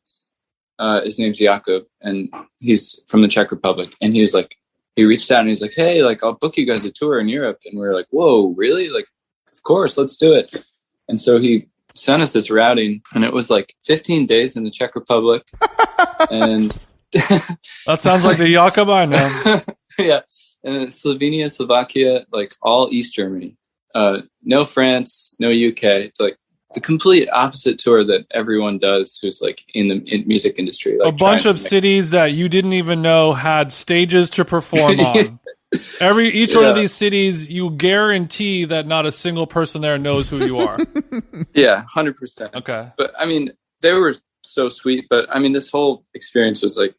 His name's Jakub, and he's from the Czech Republic. And he was like, he reached out and he's like, hey, like, I'll book you guys a tour in Europe. And we were like, whoa, really? Like, of course, let's do it. And so he sent us this routing, and it was like 15 days in the Czech Republic. And that sounds like the Jakub I know. Yeah. And Slovenia, Slovakia, like all East Germany. No France, no UK. It's like the complete opposite tour that everyone does who's like in the music industry. Like a bunch of cities that you didn't even know had stages to perform on. Each one of these cities, you guarantee that not a single person there knows who you are. Yeah, 100%. Okay. But I mean, they were so sweet. But I mean, this whole experience was like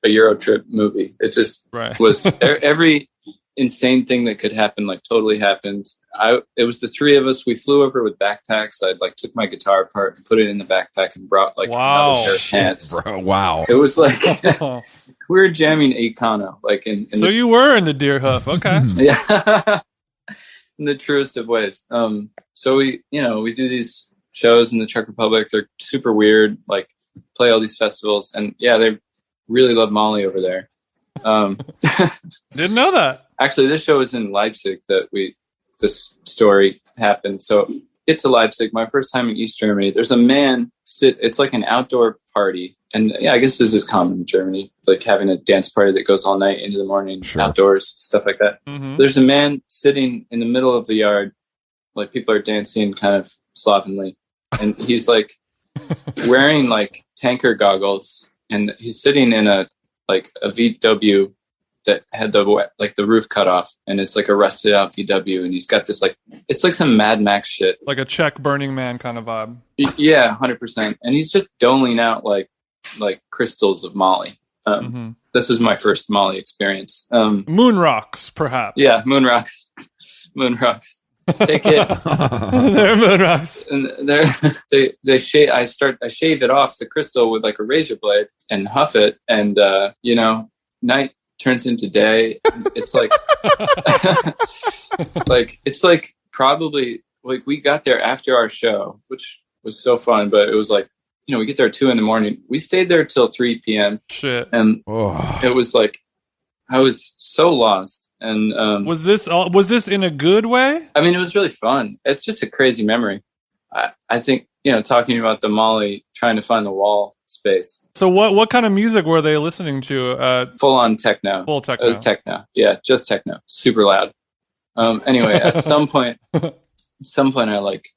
a Euro trip movie. It just was every insane thing that could happen, like totally happened. It was the three of us. We flew over with backpacks. I like took my guitar apart and put it in the backpack and brought like another pair of pants. Bro, wow. It was like we were jamming Econo, like so you were in the Deerhoof, okay? Yeah, in the truest of ways. So we do these shows in the Czech Republic. They're super weird. Like play all these festivals, and yeah, they really love Molly over there. Didn't know that. Actually, this show was in Leipzig this story happened. So get to Leipzig, my first time in East Germany. There's a man it's like an outdoor party. And yeah, I guess this is common in Germany, like having a dance party that goes all night into the morning, outdoors, stuff like that. Mm-hmm. There's a man sitting in the middle of the yard, like people are dancing kind of slovenly. And he's like wearing like tanker goggles, and he's sitting in a VW that had the roof cut off, and it's like a rusted out VW, and he's got this like, it's like some Mad Max shit, like a Czech Burning Man kind of vibe. Yeah, 100%. And he's just doling out like crystals of Molly. This is my first Molly experience. Moon rocks, perhaps. Yeah, moon rocks. Take it. They're moon rocks. And they shave. I shave it off the crystal with like a razor blade and huff it, and night turns into day. It's like it's like probably like we got there after our show, which was so fun, but it was like, we get there at 2 a.m. We stayed there till 3 p.m. Shit. And it was like, I was so lost. And was this in a good way? I mean, it was really fun. It's just a crazy memory. I think, talking about the Molly trying to find the wall space. So what kind of music were they listening to? Full on techno. Full techno. It was techno. Yeah, just techno. Super loud. Anyway, at some point I like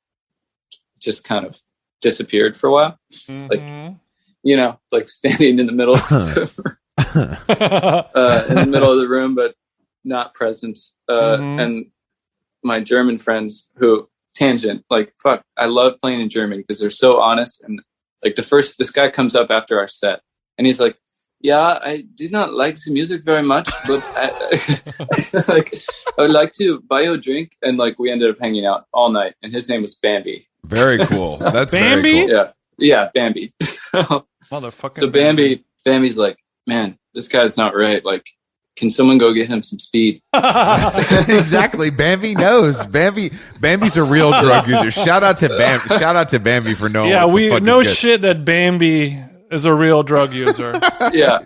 just kind of disappeared for a while. Like standing in the middle in the middle of the room, but not present. And my German friends who tangent, like, fuck, I love playing in German because they're so honest. And like this guy comes up after our set and he's like, yeah, I did not like the music very much, but I would like to buy you a drink. And like, we ended up hanging out all night, and his name was Bambi. Very cool. That's Bambi? Very cool. Yeah, Bambi. Motherfucker. So Bambi's like, man, this guy's not right. Like, can someone go get him some speed? Exactly. Bambi knows. Bambi's a real drug user. Shout out to Bambi for knowing. Yeah, we no shit that Bambi is a real drug user. Yeah.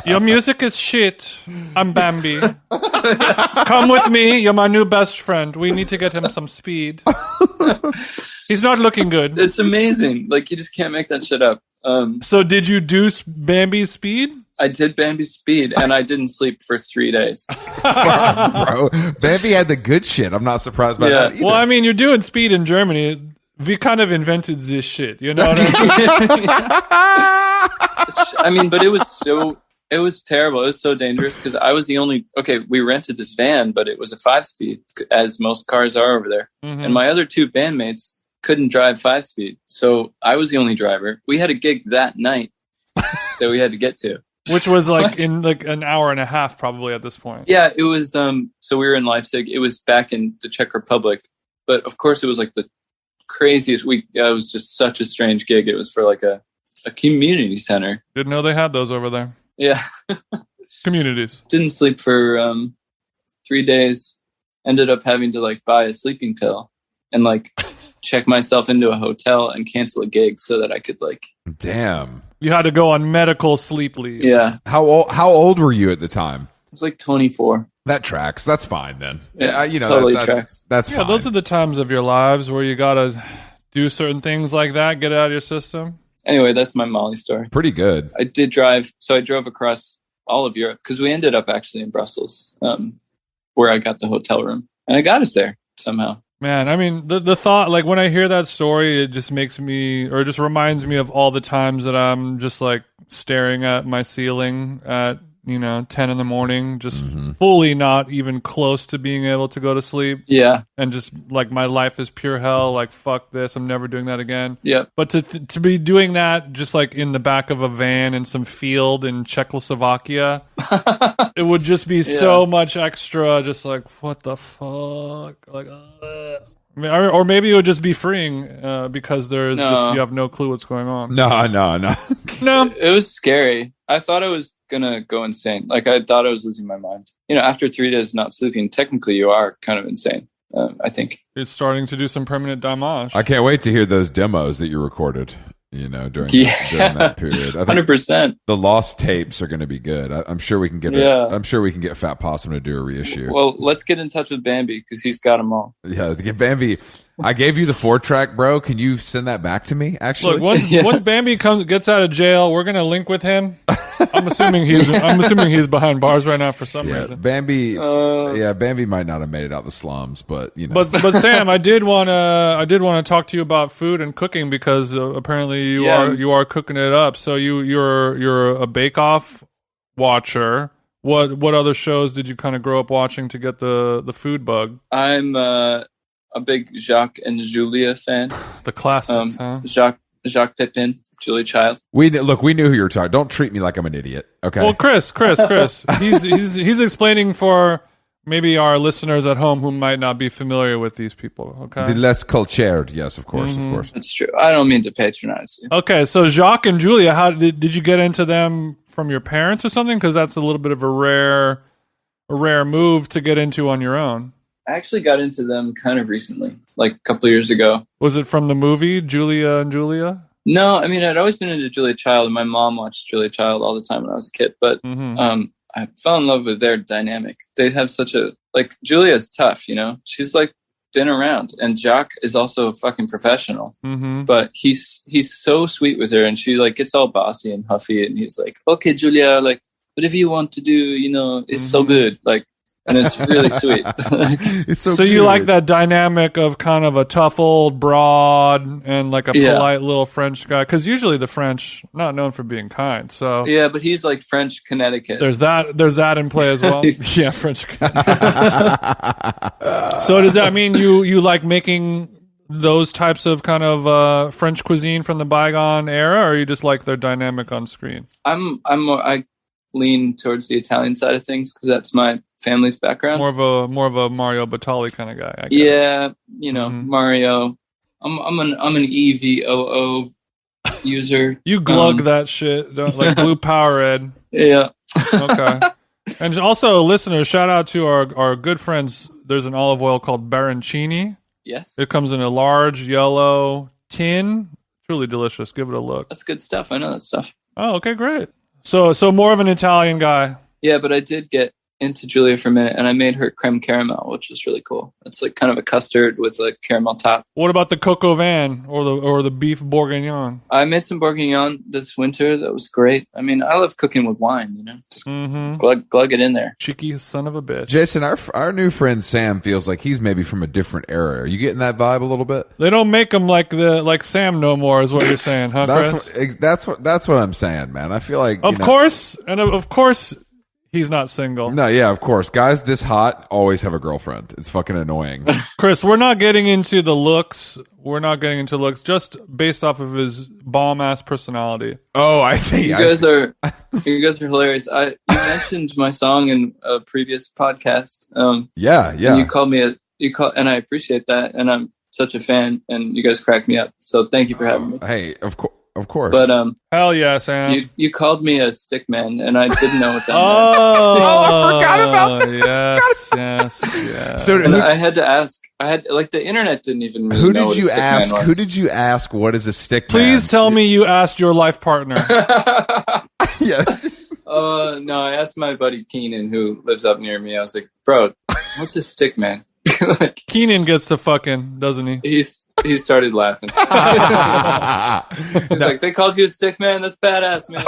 Your music is shit. I'm Bambi. Come with me. You're my new best friend. We need to get him some speed. He's not looking good. It's amazing. Like, you just can't make that shit up. So did you do Bambi's speed? I did Bambi's speed, and I didn't sleep for 3 days. Bro, Bambi had the good shit. I'm not surprised by that either. Well, I mean, you're doing speed in Germany. We kind of invented this shit, you know what I mean? I mean, but it was It was terrible. It was so dangerous because I was the only. Okay, we rented this van, but it was a 5-speed, as most cars are over there. Mhm. And my other 2 bandmates couldn't drive 5-speed, so I was the only driver. We had a gig that night that we had to get to, which was like in like an hour and a half, probably at this point. Yeah, it was. So we were in Leipzig. It was back in the Czech Republic, but of course, it was like the craziest week. It was just such a strange gig. It was for like a community center. Didn't know they had those over there. Yeah. Communities. Didn't sleep for 3 days. Ended up having to like buy a sleeping pill and like check myself into a hotel and cancel a gig so that I could like. Damn. You had to go on medical sleep leave. Yeah. How old were you at the time? I was like 24. That tracks. That's fine then. Yeah, You know, totally that's tracks. That's Yeah, fine. those are the times of your lives where you gotta do certain things like that, get it out of your system. Anyway, that's my Molly story. Pretty good. I did drive. So I drove across all of Europe because we ended up actually in Brussels, where I got the hotel room. And I got us there somehow. Man, I mean, the thought, like when I hear that story, it just makes me, or it just reminds me of all the times that I'm just like staring at my ceiling at, 10 in the morning, just fully not even close to being able to go to sleep. Yeah. And just like my life is pure hell. Like, fuck this. I'm never doing that again. Yeah. But to be doing that just like in the back of a van in some field in Czechoslovakia, it would just be so much extra. Just like, what the fuck? Like, or maybe it would just be freeing because there's just you have no clue what's going on. No. No. It was scary. I thought I was gonna go insane. Like I thought I was losing my mind. After 3 days not sleeping, technically you are kind of insane. I think It's starting to do some permanent damage. I can't wait to hear those demos that you recorded. During that period. I think 100%. the lost tapes are going to be good. I'm sure we can get. I'm sure we can get Fat Possum to do a reissue. Well, let's get in touch with Bambi because he's got them all. Yeah, to get Bambi. I gave you the 4-track, bro. Can you send that back to me? Actually, Look, once Bambi gets out of jail, we're gonna link with him. I'm assuming he's behind bars right now for some reason. Bambi. Bambi might not have made it out the slums, but But Sam, I did want to talk to you about food and cooking because apparently you are cooking it up. So you're a Bake-Off watcher. What other shows did you kind of grow up watching to get the food bug? I'm a big Jacques and Julia fan. The classics, huh? Jacques Pepin, Julia Child. we knew who you were talking. Don't treat me like I'm an idiot, okay? Well, Chris, he's explaining for maybe our listeners at home who might not be familiar with these people. Okay, The less cultured, yes, of course. That's true. I don't mean to patronize you. Okay, so Jacques and Julia, how did you get into them from your parents or something? Because that's a little bit of a rare move to get into on your own. I actually got into them kind of recently, like a couple of years ago. Was it from the movie Julia and Julia? No, I mean, I'd always been into Julia Child, and my mom watched Julia Child all the time when I was a kid. But I fell in love with their dynamic. They have such a Julia's tough, She's like been around, and Jacques is also a fucking professional. But he's so sweet with her, and she like gets all bossy and huffy, and he's like, "Okay, Julia, like whatever you want to do, it's so good." Like. And it's really sweet. It's so you like that dynamic of kind of a tough old broad and like a polite little French guy? Because usually the French not known for being kind. So yeah, but he's like French Connecticut. There's that in play as well. Yeah, French Connecticut. So does that mean you like making those types of kind of French cuisine from the bygone era, or you just like their dynamic on screen? I lean towards the Italian side of things because that's my family's background. More of a Mario Batali kind of guy. I guess. Yeah, Mario. I'm an EVOO user. You glug that shit, like blue Powerade. Yeah. Okay. And also, listeners, shout out to our good friends. There's an olive oil called Baroncini. Yes. It comes in a large yellow tin. Truly delicious. Give it a look. That's good stuff. I know that stuff. Oh, okay, great. So more of an Italian guy. Yeah, but I did get into Julia for a minute, and I made her creme caramel, which was really cool. It's like kind of a custard with like caramel top. What about the coq au vin or the beef bourguignon? I made some bourguignon this winter. That was great. I mean, I love cooking with wine. You know, just glug it in there. Cheeky son of a bitch. Jason, our new friend Sam feels like he's maybe from a different era. Are you getting that vibe a little bit? They don't make them like Sam no more, is what you're saying, huh, Chris? That's what I'm saying, man. I feel like of course. He's not single. No, yeah, of course. Guys this hot always have a girlfriend. It's fucking annoying. Chris, we're not getting into the looks. We're not getting into looks just based off of his bomb-ass personality. Oh, I see. You guys are hilarious. You mentioned my song in a previous podcast. Yeah. And you called me and I appreciate that. And I'm such a fan, and you guys cracked me up. So thank you for having me. Hey, of course. But hell yeah, Sam. You called me a stick man, and I didn't know what that meant. I forgot about that. Yes. So I had to ask. The internet didn't even really know what a stick man was. Who did you ask what is a stick man? Please tell me you asked your life partner. Yeah. No, I asked my buddy Keenan, who lives up near me. I was like, bro, what's a stick man? Keenan gets to fucking, doesn't he? He started laughing. He's like, they called you a stick man? That's badass, man.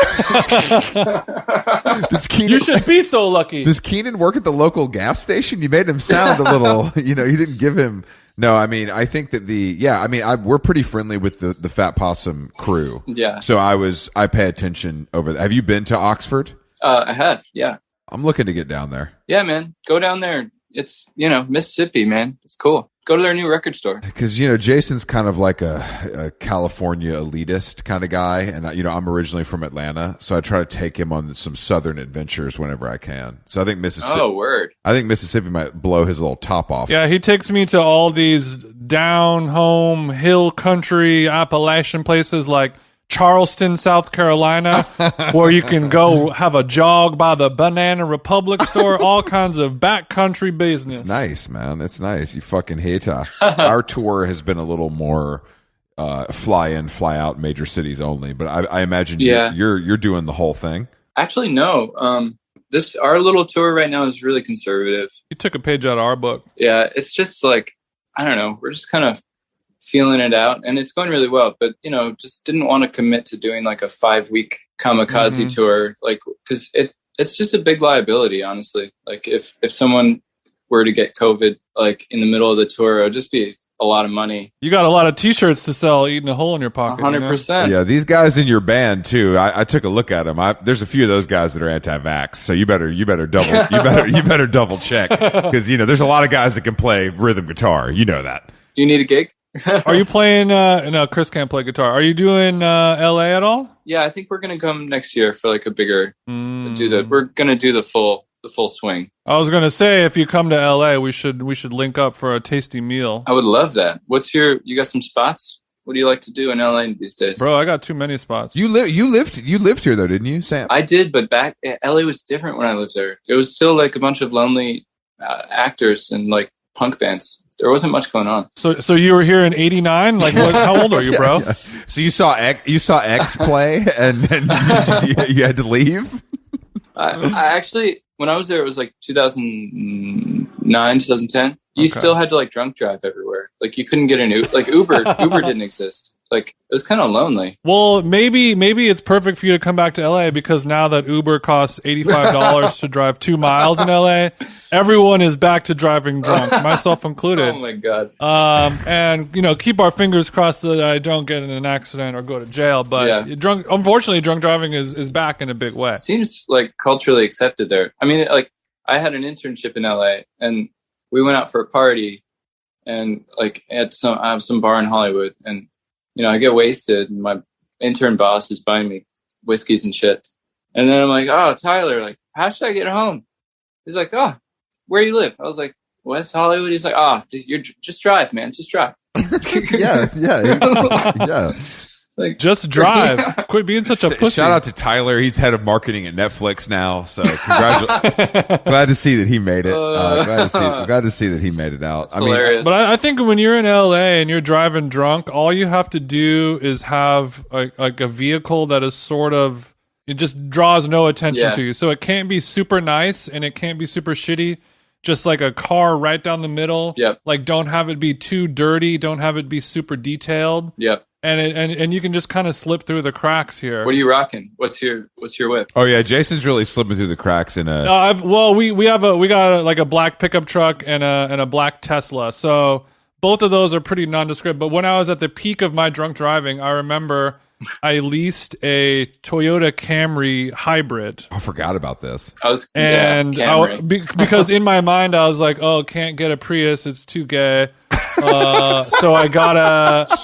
You should be so lucky. Does Keenan work at the local gas station? You made him sound a little, you didn't give him. No, I mean, I think that we're pretty friendly with the Fat Possum crew. Yeah. So I pay attention over there. Have you been to Oxford? I have, yeah. I'm looking to get down there. Yeah, man. Go down there. It's, Mississippi, man. It's cool. Go to their new record store. Because, Jason's kind of like a California elitist kind of guy. And, I'm originally from Atlanta. So I try to take him on some southern adventures whenever I can. So I think Mississippi. Oh, word. I think Mississippi might blow his little top off. Yeah, he takes me to all these down home, hill country, Appalachian places like Charleston, South Carolina, where you can go have a jog by the Banana Republic store, all kinds of backcountry business. It's nice, man. It's nice. You fucking hate our tour has been a little more fly in, fly out, major cities only. But I imagine you're doing the whole thing. Actually, no. Our little tour right now is really conservative. You took a page out of our book. Yeah, it's just like, I don't know. We're just kind of feeling it out, and it's going really well, but just didn't want to commit to doing like a 5-week kamikaze tour, like, because it's just a big liability, honestly. Like if someone were to get COVID like in the middle of the tour, it would just be a lot of money. You got a lot of t-shirts to sell, eating a hole in your pocket. 100%. Yeah, these guys in your band too, I took a look at them. There's a few of those guys that are anti-vax, so you better double check, because there's a lot of guys that can play rhythm guitar. You know that. Do you need a gig? Are you playing? No, Chris can't play guitar. Are you doing LA at all? Yeah, I think we're gonna come next year for like a bigger. We're gonna do the full swing. I was gonna say, if you come to LA, we should link up for a tasty meal. I would love that. You got some spots? What do you like to do in LA these days? Bro, I got too many spots. You lived here though, didn't you, Sam? I did, but LA was different when I lived there. It was still like a bunch of lonely actors and like punk bands. There wasn't much going on. So you were here in '89? Like, how old are you, bro? Yeah. So you saw X play, and you had to leave. I actually, when I was there, it was like 2009, 2010. You still had to like drunk drive everywhere. Like you couldn't get an Uber. Like Uber didn't exist. Like it was kind of lonely. Well, maybe it's perfect for you to come back to LA, because now that Uber costs $85 to drive 2 miles in LA, everyone is back to driving drunk, myself included. Oh my god. And keep our fingers crossed that I don't get in an accident or go to jail. But unfortunately, drunk driving is back in a big way. Seems like culturally accepted there. I mean, like I had an internship in LA, and we went out for a party, and like I have some bar in Hollywood, and I get wasted, and my intern boss is buying me whiskeys and shit. And then I'm like, oh, Tyler, like, how should I get home? He's like, oh, where do you live? I was like, West Hollywood. He's like, just drive, man. Just drive. Yeah. Like, just drive. Quit being such a pussy. Shout out to Tyler. He's head of marketing at Netflix now. So glad to see that he made it. Glad to see that he made it out. Hilarious. But I think when you're in LA and you're driving drunk, all you have to do is have like a vehicle that is sort of it just draws no attention Yeah. to you. So it can't be super nice and it can't be super shitty. Just like a car right down the middle. Yep. Like don't have it be too dirty. Don't have it be super detailed. Yep. And you can just kind of slip through the cracks here. What are you rocking? What's your whip? Oh yeah, Jason's really slipping through the cracks in a. We got like a black pickup truck and a black Tesla. So both of those are pretty nondescript. But when I was at the peak of my drunk driving, I remember I leased a Toyota Camry hybrid. I forgot about this. Because in my mind I was like, oh, can't get a Prius, it's too gay. So I got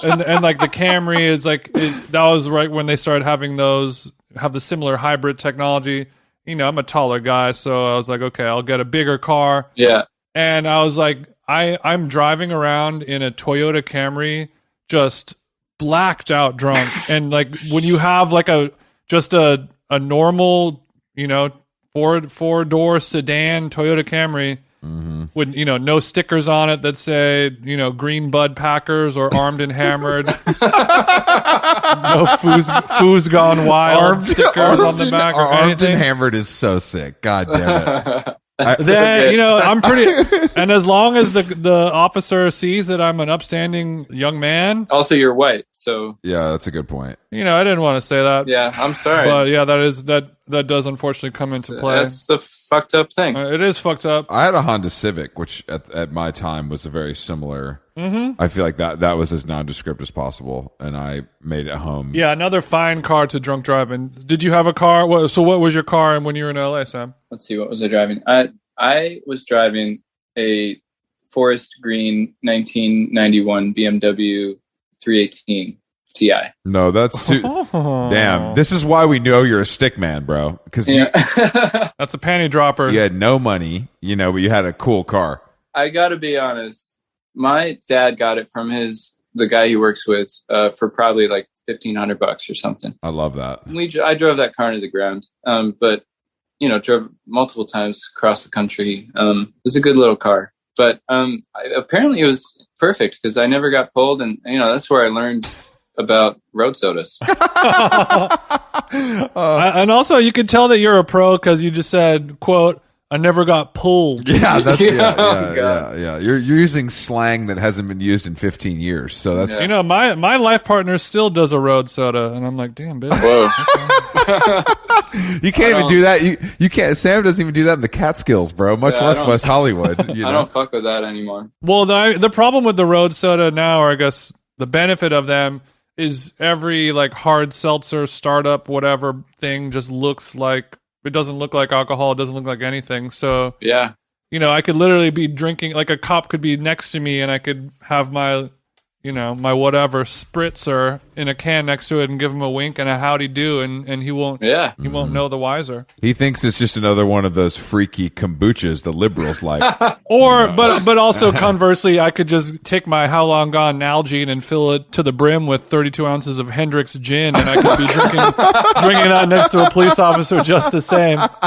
and like the Camry is like that was right when they started having the similar hybrid technology. You know, I'm a taller guy, so I was like, okay, I'll get a bigger car. Yeah. And I was like, I'm driving around in a Toyota Camry, just blacked out drunk. And like when you have like a normal, you know, four-door sedan Toyota Camry. Mm-hmm. With, you know, no stickers on it that say, you know, Green Bud Packers or Armed and Hammered. No Foos Gone Wild stickers on the back or Armed anything. and Hammered is so sick. God damn it. Then, you know, I'm pretty, and as long as the officer sees that I'm an upstanding young man. Also, you're white, so yeah, that's a good point. You know, I didn't want to say that. Yeah, I'm sorry, but yeah, that does unfortunately come into play. That's the fucked up thing. It is fucked up. I had a Honda Civic, which at my time was a very similar. Mm-hmm. I feel like that was as nondescript as possible, and I made it home. Yeah, another fine car to drunk driving. Did you have a car? What was your car when you were in LA, Sam? Let's see, what was I driving? I was driving a forest green 1991 BMW 318 Ti. No, that's damn. This is why we know you're a stick man, bro. Because that's a panty dropper. You had no money, you know, but you had a cool car. I got to be honest. My dad got it from the guy he works with for probably like $1,500 or something. I love that. I drove that car into the ground, but you know, drove multiple times across the country. It was a good little car, but apparently it was perfect because I never got pulled, and you know that's where I learned about road sodas. And also, you could tell that you're a pro because you just said, "quote I never got pulled." Yeah, that's yeah. You're using slang that hasn't been used in 15 years, so that's you know, my life partner still does a road soda, and I'm like, damn, bitch. Whoa. You can't even do that. You can't. Sam doesn't even do that in the Catskills, bro. Much less West Hollywood. You know? I don't fuck with that anymore. Well, the problem with the road soda now, or I guess the benefit of them, is every like hard seltzer startup whatever thing just looks like. It doesn't look like alcohol. It doesn't look like anything. So, yeah, you know, I could literally be drinking, like a cop could be next to me and I could have my, you know, my whatever spritzer in a can next to it and give him a wink and a howdy do. And he won't, he won't know the wiser. He thinks it's just another one of those freaky kombuchas the liberals like. Or, but also conversely, I could just take my How Long Gone Nalgene and fill it to the brim with 32 ounces of Hendrick's gin, and I could be drinking that next to a police officer just the same. Not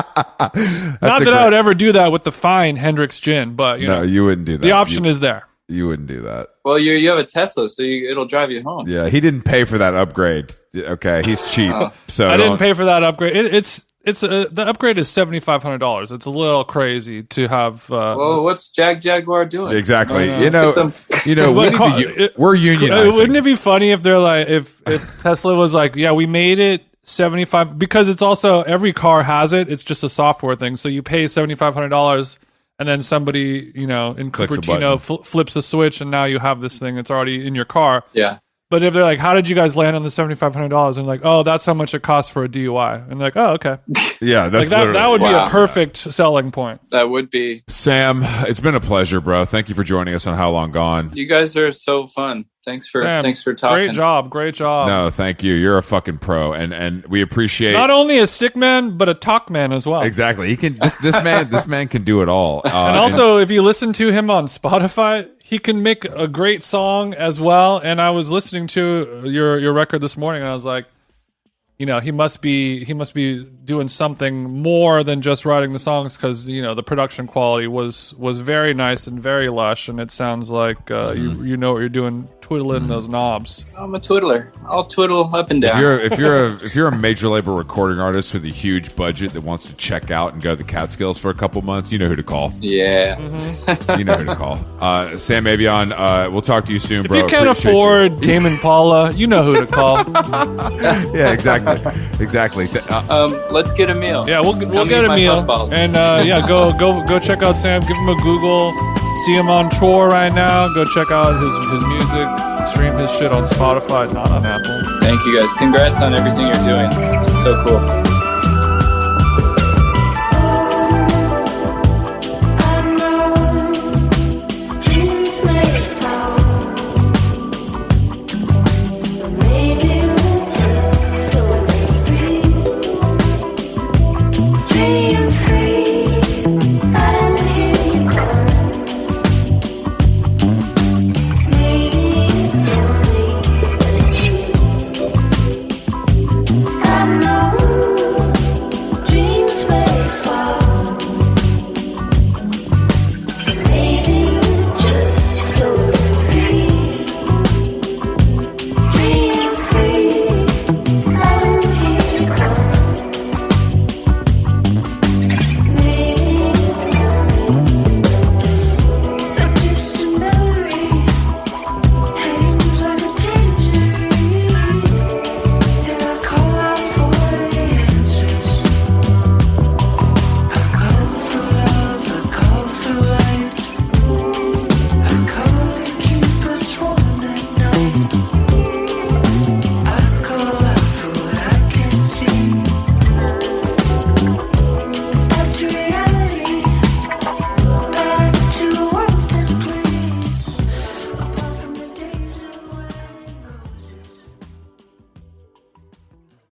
that I would ever do that with the fine Hendrick's gin, but you know, you wouldn't do that. The option is there. You wouldn't do that. Well, you have a Tesla, so it'll drive you home. Yeah, he didn't pay for that upgrade. Okay, he's cheap. So I didn't pay for that upgrade. The upgrade is $7,500. It's a little crazy to have. Well, what's Jaguar doing? Exactly. We're unionizing. Wouldn't it be funny if they're like, if Tesla was like, yeah, we made it 75, because it's also every car has it. It's just a software thing. So you pay $7,500. And then somebody, you know, in Cupertino flips a switch, and now you have this thing. It's already in your car. Yeah. But if they're like, "How did you guys land on the $7,500?" and like, "Oh, that's how much it costs for a DUI," and like, "Oh, okay." Yeah, that's like that would be a perfect selling point. That would be. Sam, it's been a pleasure, bro. Thank you for joining us on How Long Gone. You guys are so fun. Thanks for talking. Great job. No, thank you. You're a fucking pro, and we appreciate not only a sick man but a talk man as well. Exactly. He can. This man can do it all. And also, if you listen to him on Spotify, he can make a great song as well. And I was listening to your record this morning, and I was like, he must be doing something more than just writing the songs, because the production quality was very nice and very lush, and it sounds like you know what you're doing, twiddling those knobs. I'm a twiddler. I'll twiddle up and down. If you're a major label recording artist with a huge budget that wants to check out and go to the Catskills for a couple months, you know who to call. Yeah. You know who to call. Sam Evian, we'll talk to you soon, bro. If you can't afford Tame Impala, you know who to call. Yeah, exactly. Let's get a meal. Yeah, we'll get a meal. And go check out Sam. Give him a Google. See him on tour right now. Go check out his music. Stream his shit on Spotify, not on Apple. Thank you guys. Congrats on everything you're doing. It's so cool.